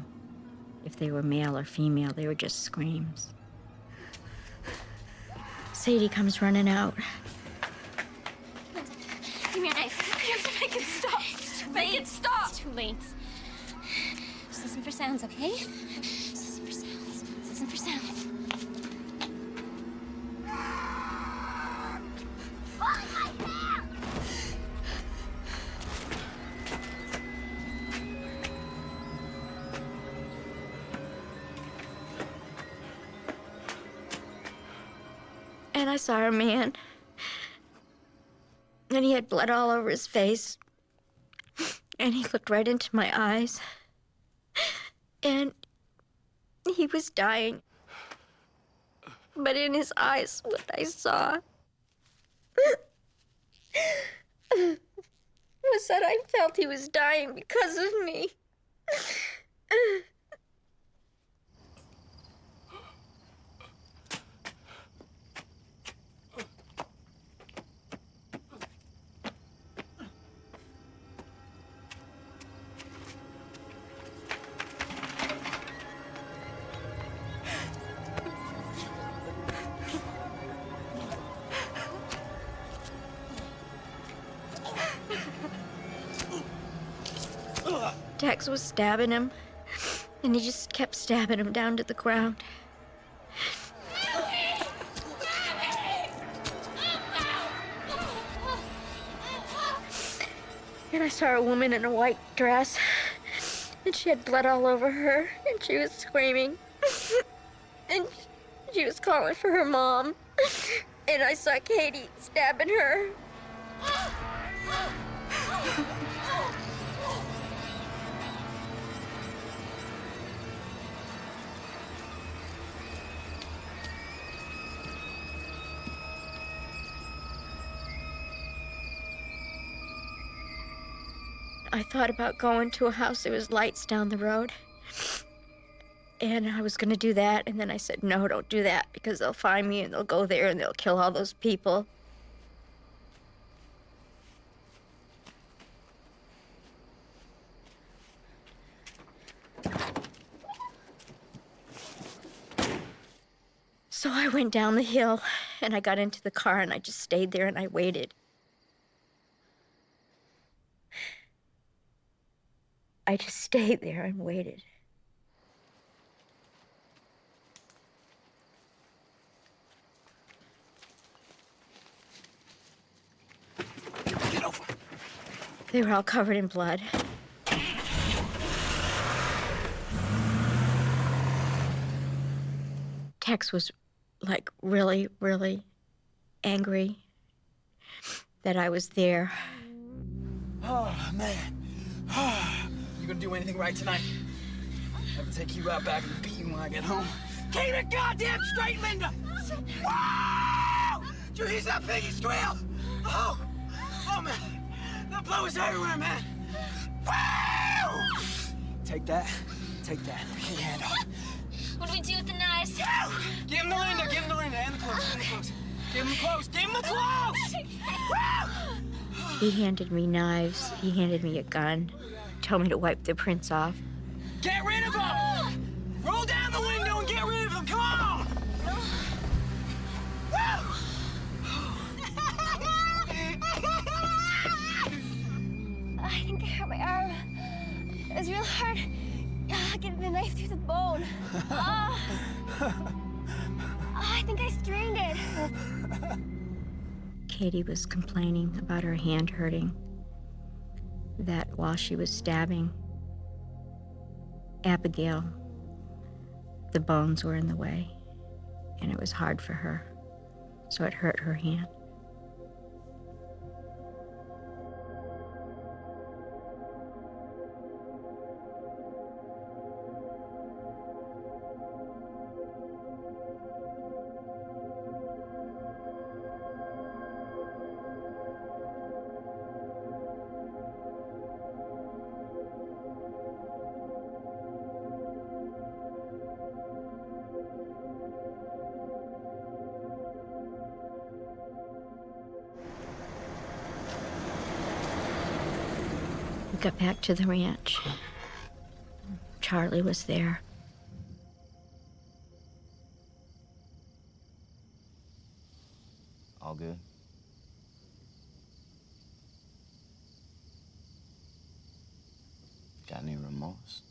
if they were male or female. They were just screams. Sadie comes running out. Give me your knife. You have to make it stop. Make it stop. It's too late. Just listen for sounds, okay? Just listen for sounds. Just listen for sounds. And I saw a man. And he had blood all over his face. And he looked right into my eyes. And he was dying. But in his eyes, what I saw was that I felt he was dying because of me. Tex was stabbing him, and he just kept stabbing him down to the ground. And I saw a woman in a white dress, and she had blood all over her, and she was screaming. And she was calling for her mom. And I saw Katie stabbing her. I thought about going to a house. There was lights down the road. And I was gonna do that, and then I said, no, don't do that, because they'll find me and they'll go there and they'll kill all those people. So I went down the hill and I got into the car and I just stayed there and I waited. I just stayed there and waited. Get over. They were all covered in blood. Tex was like really, really angry that I was there. Oh, man. You gonna do anything right tonight? I have to take you out back and beat you when I get home. Keep it goddamn straight, Linda! Wow! Did you hear that piggy squeal? Oh! Oh, man. The blood was everywhere, man. Wow! Take that. Take that. Get your hand off. What do we do with the knives? Give him to Linda. Give him to Linda. And the clothes. Give him the clothes. Give him the clothes! Woo! He handed me knives. He handed me a gun. Told me to wipe the prints off. Get rid of him! Roll down the window and get rid of him. Come on! I think they hurt my arm. It was real hard. Getting the knife through the bone. I think I strained it. Katie was complaining about her hand hurting. That while she was stabbing Abigail, the bones were in the way, and it was hard for her, so it hurt her hand. We got back to the ranch. Charlie was there. All good? Got any remorse?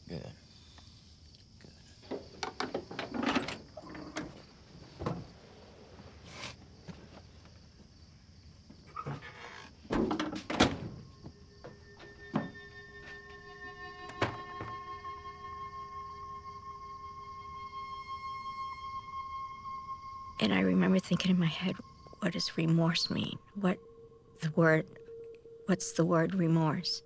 Good. And I remember thinking in my head, what does remorse mean? What's the word remorse?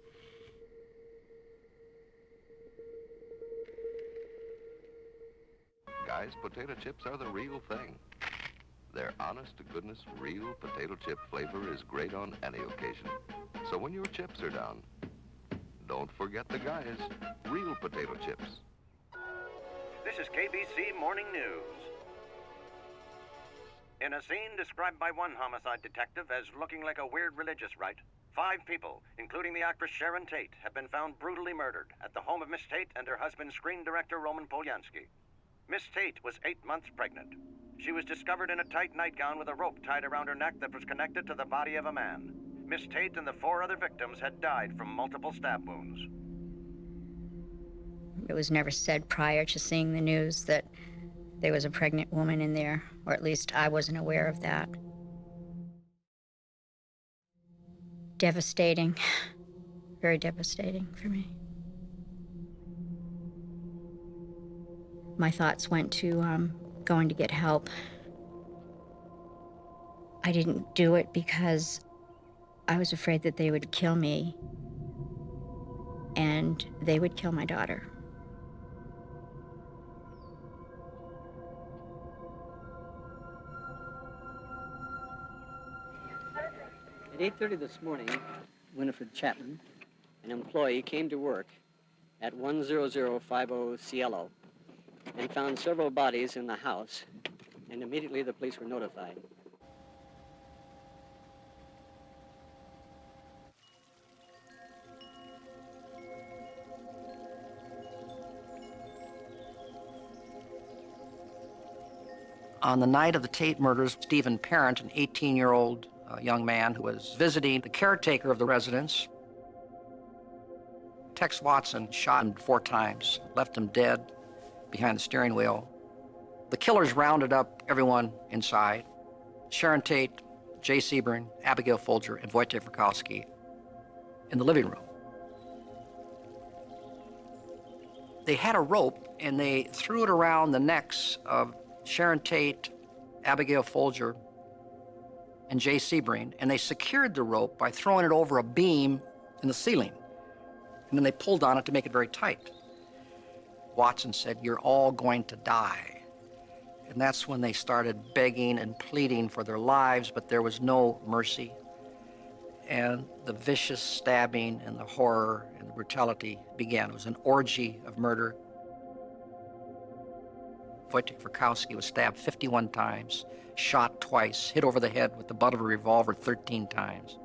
Guys, potato chips are the real thing. Their honest-to-goodness, real potato chip flavor is great on any occasion. So when your chips are down, don't forget the guys' real potato chips. This is KBC Morning News. In a scene described by one homicide detective as looking like a weird religious rite, 5 people, including the actress Sharon Tate, have been found brutally murdered at the home of Miss Tate and her husband, screen director Roman Polanski. Miss Tate was 8 months pregnant. She was discovered in a tight nightgown with a rope tied around her neck that was connected to the body of a man. Miss Tate and the 4 other victims had died from multiple stab wounds. It was never said prior to seeing the news that there was a pregnant woman in there, or at least I wasn't aware of that. Devastating, very devastating for me. My thoughts went to going to get help. I didn't do it because I was afraid that they would kill me and they would kill my daughter. At 8:30 this morning, Winifred Chapman, an employee, came to work at 10050 Cielo and found several bodies in the house, and immediately the police were notified. On the night of the Tate murders, Stephen Parent, an 18-year-old young man who was visiting the caretaker of the residence, Tex Watson shot him 4 times, left him dead behind the steering wheel. The killers rounded up everyone inside: Sharon Tate, Jay Sebring, Abigail Folger, and Wojciech Frykowski in the living room. They had a rope and they threw it around the necks of Sharon Tate, Abigail Folger, and Jay Sebring, and they secured the rope by throwing it over a beam in the ceiling. And then they pulled on it to make it very tight. Watson said, "You're all going to die." And that's when they started begging and pleading for their lives, but there was no mercy. And the vicious stabbing and the horror and the brutality began. It was an orgy of murder. Wojciech Frykowski was stabbed 51 times, shot twice, hit over the head with the butt of a revolver 13 times.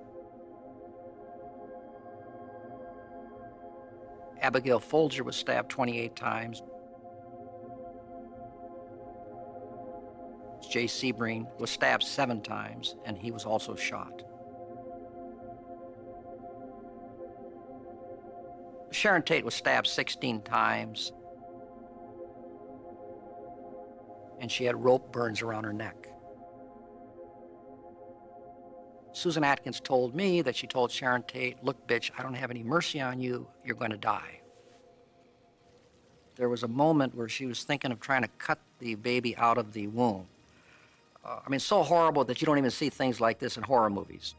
Abigail Folger was stabbed 28 times. Jay Sebring was stabbed 7 times, and he was also shot. Sharon Tate was stabbed 16 times, and she had rope burns around her neck. Susan Atkins told me that she told Sharon Tate, "Look, bitch, I don't have any mercy on you. You're going to die." There was a moment where she was thinking of trying to cut the baby out of the womb. I mean, so horrible that you don't even see things like this in horror movies.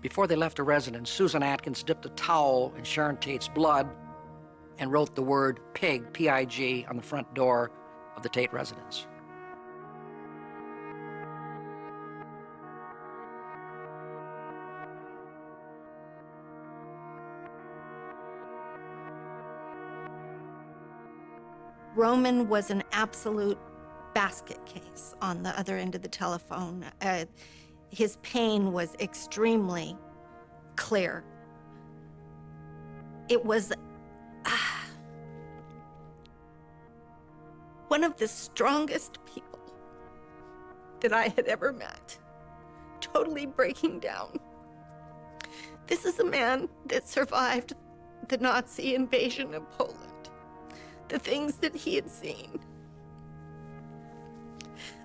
Before they left the residence, Susan Atkins dipped a towel in Sharon Tate's blood and wrote the word pig, P-I-G, on the front door of the Tate residence. Roman was an absolute basket case on the other end of the telephone. His pain was extremely clear. It was one of the strongest people that I had ever met, totally breaking down. This is a man that survived the Nazi invasion of Poland. The things that he had seen,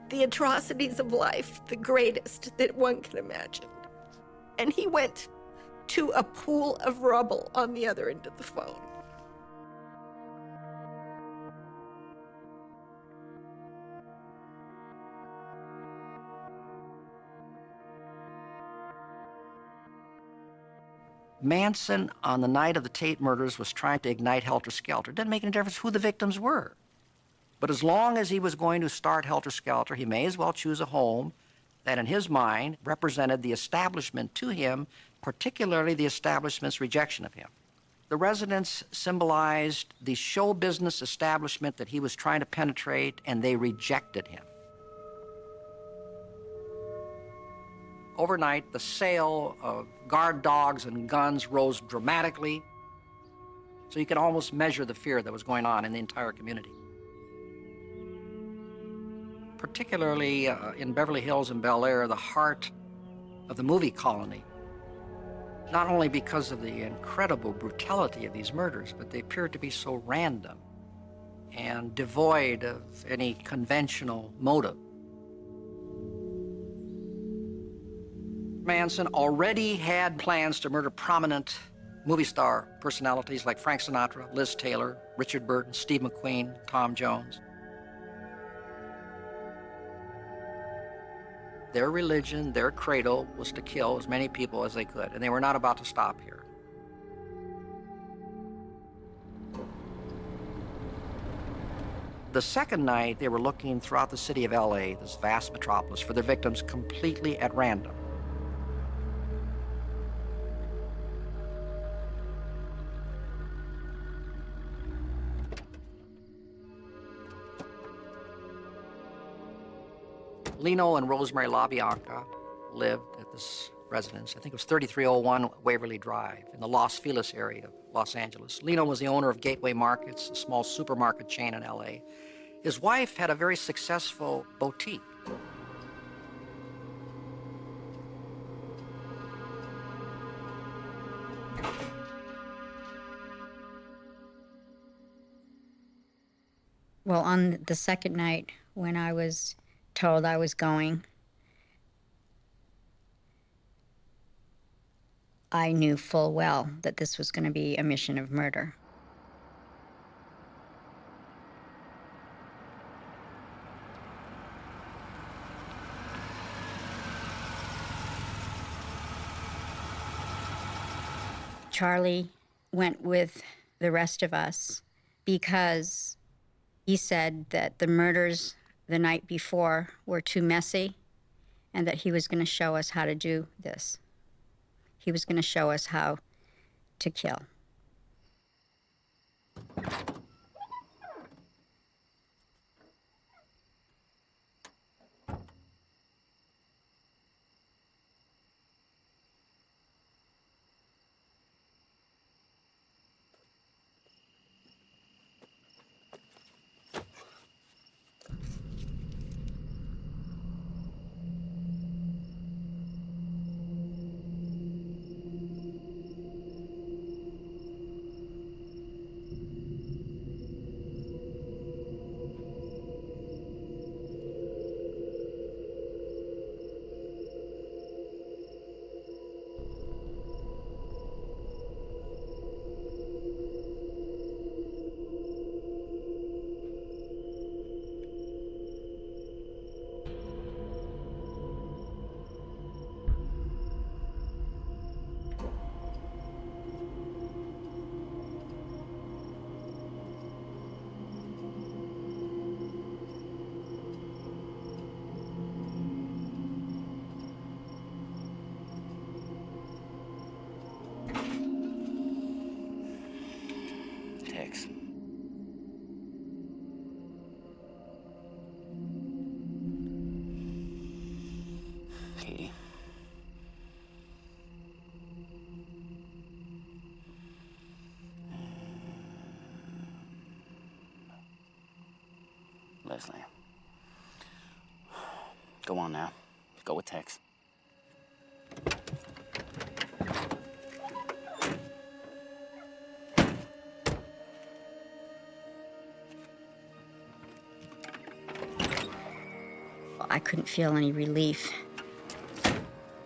the atrocities of life, the greatest that one can imagine. And he went to a pool of rubble on the other end of the phone. Manson, on the night of the Tate murders, was trying to ignite Helter Skelter. It didn't make any difference who the victims were. But as long as he was going to start Helter Skelter, he may as well choose a home that, in his mind, represented the establishment to him, particularly the establishment's rejection of him. The residence symbolized the show business establishment that he was trying to penetrate, and they rejected him. Overnight, the sale of guard dogs and guns rose dramatically, so you could almost measure the fear that was going on in the entire community. Particularly in Beverly Hills and Bel Air, the heart of the movie colony, not only because of the incredible brutality of these murders, but they appeared to be so random and devoid of any conventional motive. Manson already had plans to murder prominent movie star personalities like Frank Sinatra, Liz Taylor, Richard Burton, Steve McQueen, Tom Jones. Their religion, their credo was to kill as many people as they could, and they were not about to stop here. The second night, they were looking throughout the city of LA, this vast metropolis, for their victims completely at random. Lino and Rosemary LaBianca lived at this residence. I think it was 3301 Waverly Drive in the Los Feliz area of Los Angeles. Lino was the owner of Gateway Markets, a small supermarket chain in LA. His wife had a very successful boutique. Well, on the second night when I was told I was going, I knew full well that this was going to be a mission of murder. Charlie went with the rest of us because he said that the murders the night before were too messy and that he was going to show us how to do this. He was going to show us how to kill. Tex. Katie. Leslie. Go on now. Go with Tex. I couldn't feel any relief.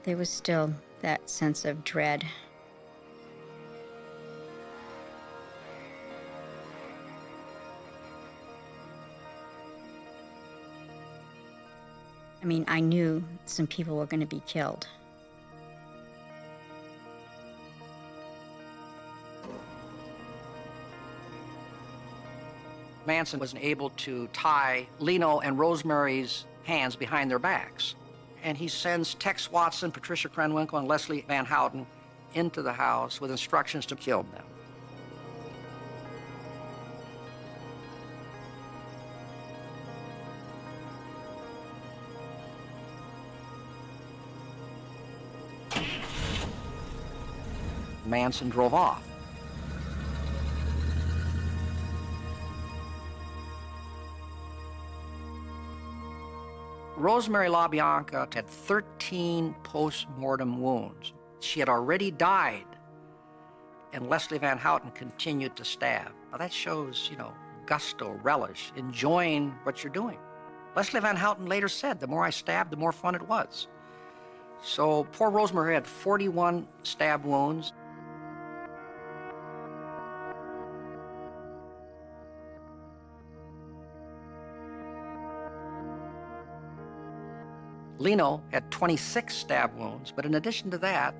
There was still that sense of dread. I mean, I knew some people were going to be killed. Manson was able to tie Lino and Rosemary's hands behind their backs. And he sends Tex Watson, Patricia Krenwinkel, and Leslie Van Houten into the house with instructions to kill them. Manson drove off. Rosemary LaBianca had 13 post-mortem wounds. She had already died, and Leslie Van Houten continued to stab. Now that shows, gusto, relish, enjoying what you're doing. Leslie Van Houten later said, the more I stabbed, the more fun it was. So poor Rosemary had 41 stab wounds. Lino had 26 stab wounds, but in addition to that,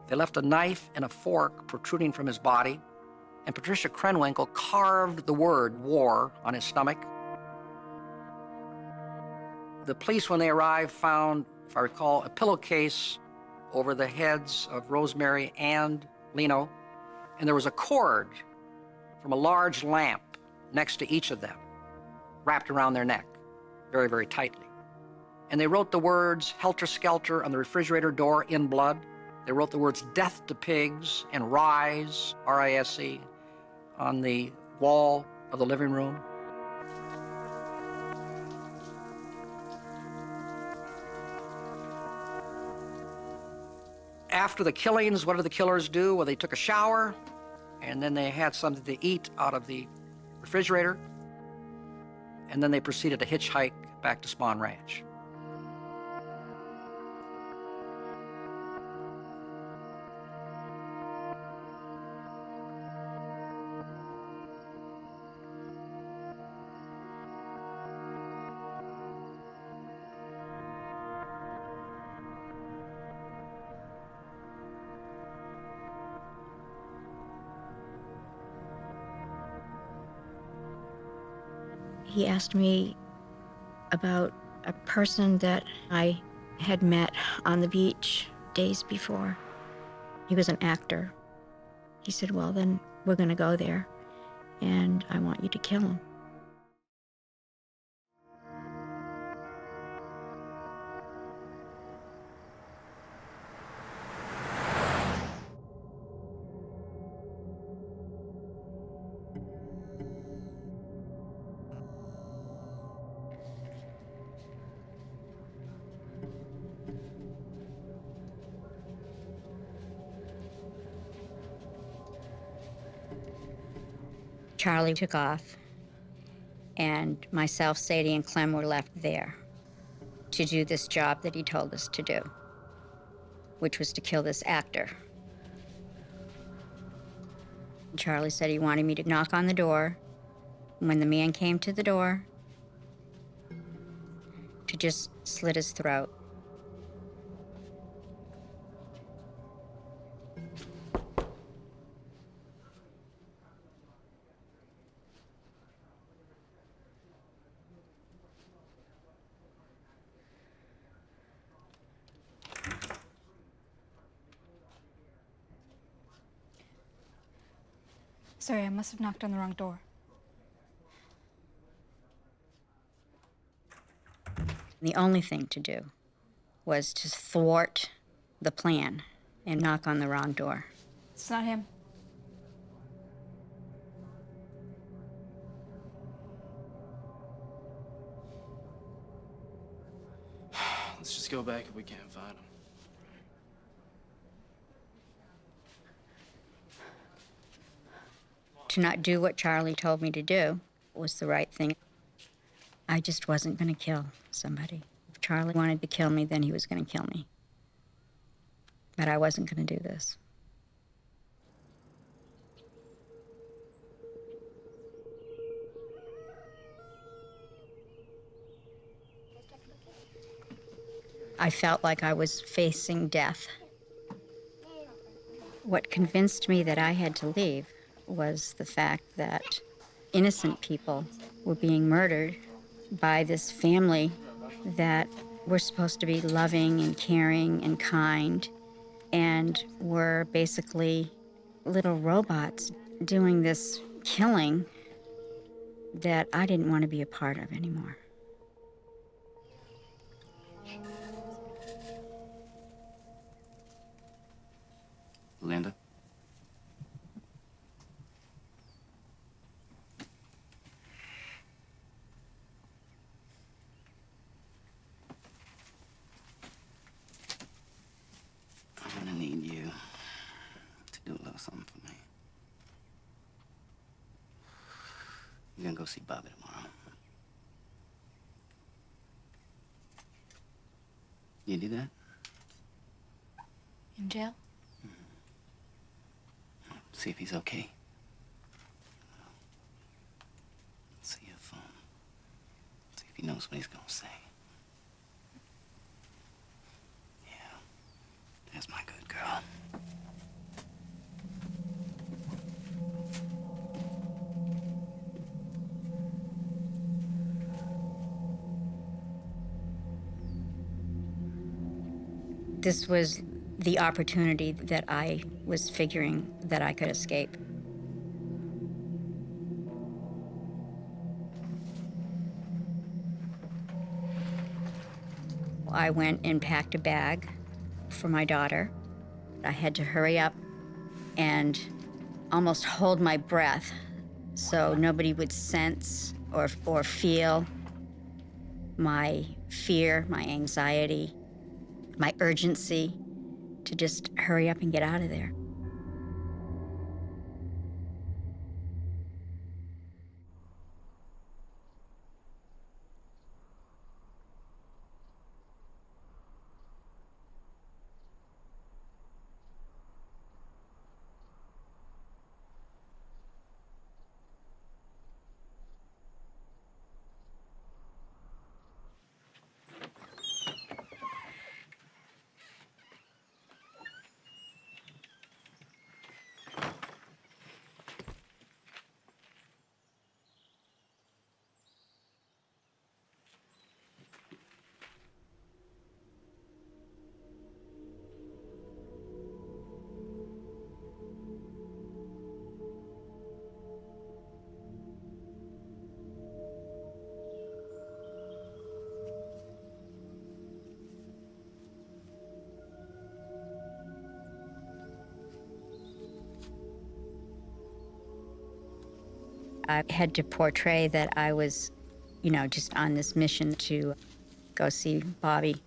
they left a knife and a fork protruding from his body, and Patricia Krenwinkel carved the word war on his stomach. The police, when they arrived, found, if I recall, a pillowcase over the heads of Rosemary and Lino, and there was a cord from a large lamp next to each of them, wrapped around their neck, very, very tightly. And they wrote the words Helter, Skelter on the refrigerator door in blood. They wrote the words death to pigs and rise, R-I-S-E, on the wall of the living room. After the killings, what did the killers do? Well, they took a shower, and then they had something to eat out of the refrigerator, and then they proceeded to hitchhike back to Spahn Ranch. He asked me about a person that I had met on the beach days before. He was an actor. He said, well, then we're gonna go there, and I want you to kill him. Charlie took off, and myself, Sadie, and Clem were left there to do this job that he told us to do, which was to kill this actor. And Charlie said he wanted me to knock on the door, and when the man came to the door, to just slit his throat. Sorry, I must have knocked on the wrong door. The only thing to do was to thwart the plan and knock on the wrong door. It's not him. Let's just go back if we can't find him. To not do what Charlie told me to do was the right thing. I just wasn't going to kill somebody. If Charlie wanted to kill me, then he was going to kill me. But I wasn't going to do this. I felt like I was facing death. What convinced me that I had to leave was the fact that innocent people were being murdered by this family that were supposed to be loving and caring and kind, and were basically little robots doing this killing that I didn't want to be a part of anymore. Linda? I'm gonna need you to do a little something for me. You're gonna go see Bobby tomorrow. You do that? In jail? See if he's okay. See if he knows what he's gonna say. This was the opportunity that I was figuring that I could escape. I went and packed a bag for my daughter. I had to hurry up and almost hold my breath so nobody would sense or feel my fear, my anxiety, my urgency to just hurry up and get out of there. I had to portray that I was, just on this mission to go see Bobby.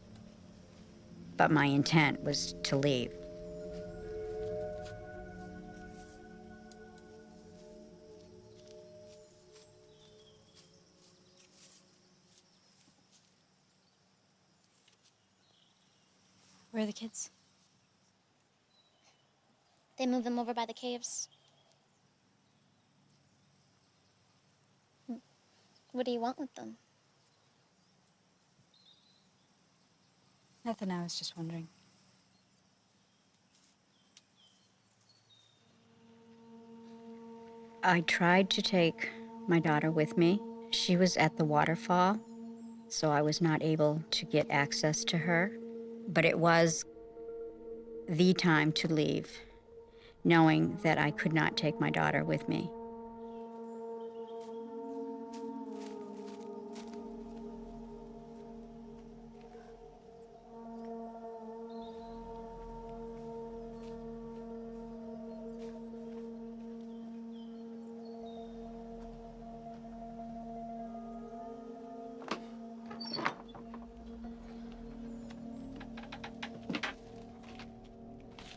But my intent was to leave. Where are the kids? They moved them over by the caves. What do you want with them? Nothing, I was just wondering. I tried to take my daughter with me. She was at the waterfall, so I was not able to get access to her. But it was the time to leave, knowing that I could not take my daughter with me.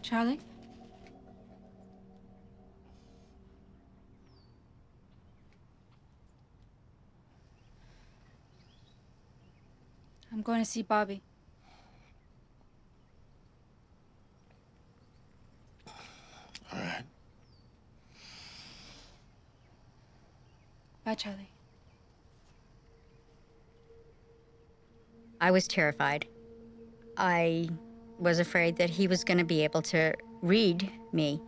Charlie? I'm going to see Bobby. All right. Bye, Charlie. I was terrified. I was afraid that he was going to be able to read me.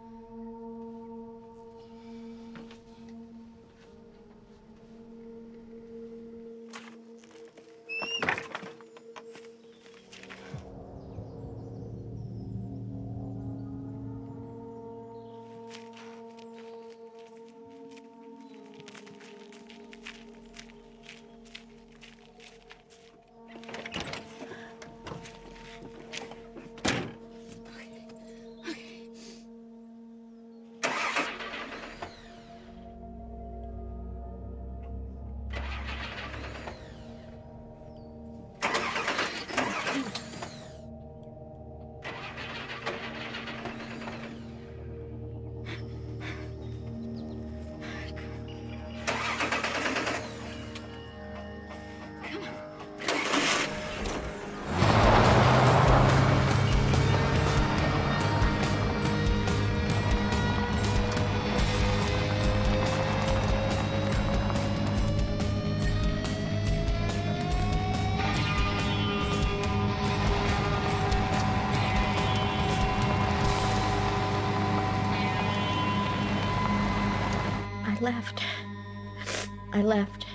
I left.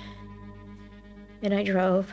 And I drove.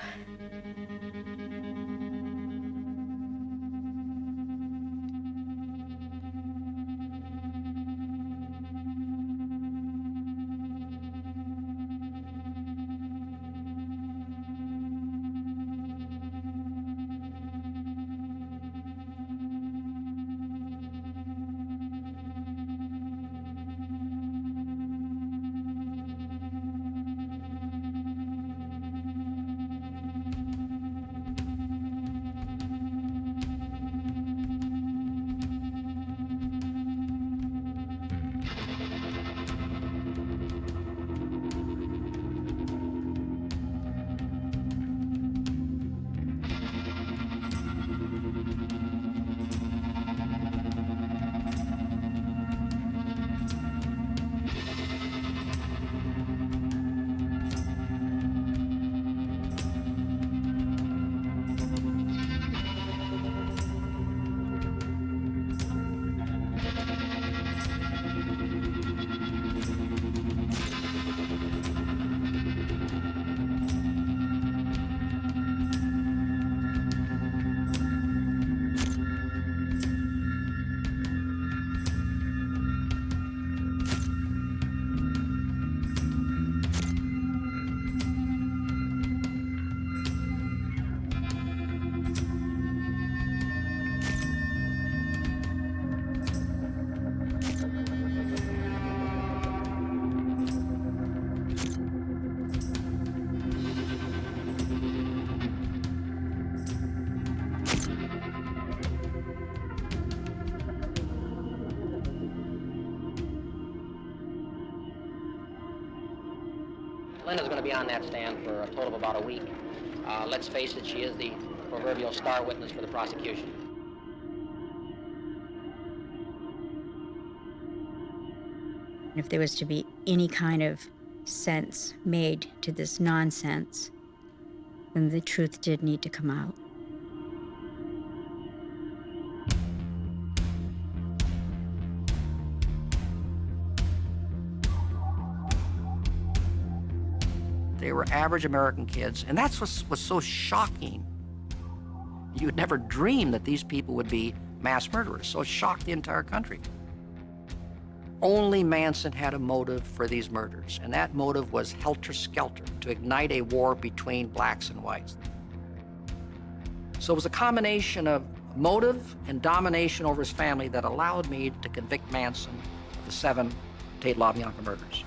Linda's going to be on that stand for a total of about a week. Let's face it, she is the proverbial star witness for the prosecution. If there was to be any kind of sense made to this nonsense, then the truth did need to come out. They were average American kids, and that's what was so shocking. You would never dream that these people would be mass murderers, so it shocked the entire country. Only Manson had a motive for these murders, and that motive was Helter Skelter, to ignite a war between blacks and whites. So it was a combination of motive and domination over his family that allowed me to convict Manson of the 7 Tate LaBianca murders.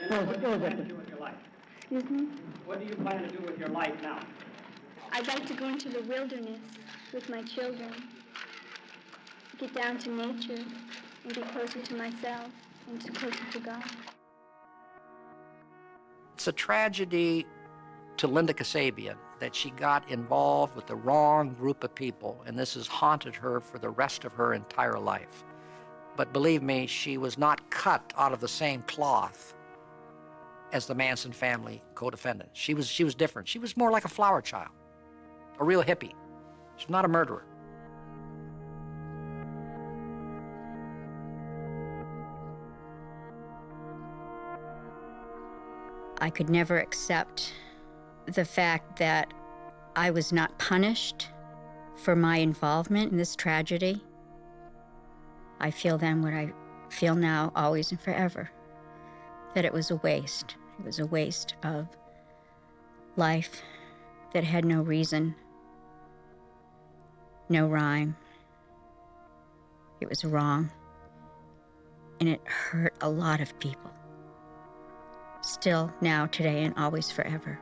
What do you plan to do with your life? Excuse me? What do you plan to do with your life now? I'd like to go into the wilderness with my children, get down to nature, and be closer to myself and closer to God. It's a tragedy to Linda Kasabian that she got involved with the wrong group of people, and this has haunted her for the rest of her entire life. But believe me, she was not cut out of the same cloth as the Manson family co-defendant. She was different. She was more like a flower child, a real hippie. She's not a murderer. I could never accept the fact that I was not punished for my involvement in this tragedy. I feel then what I feel now, always and forever, that it was a waste. It was a waste of life that had no reason, no rhyme. It was wrong, and it hurt a lot of people. Still, now, today, and always forever.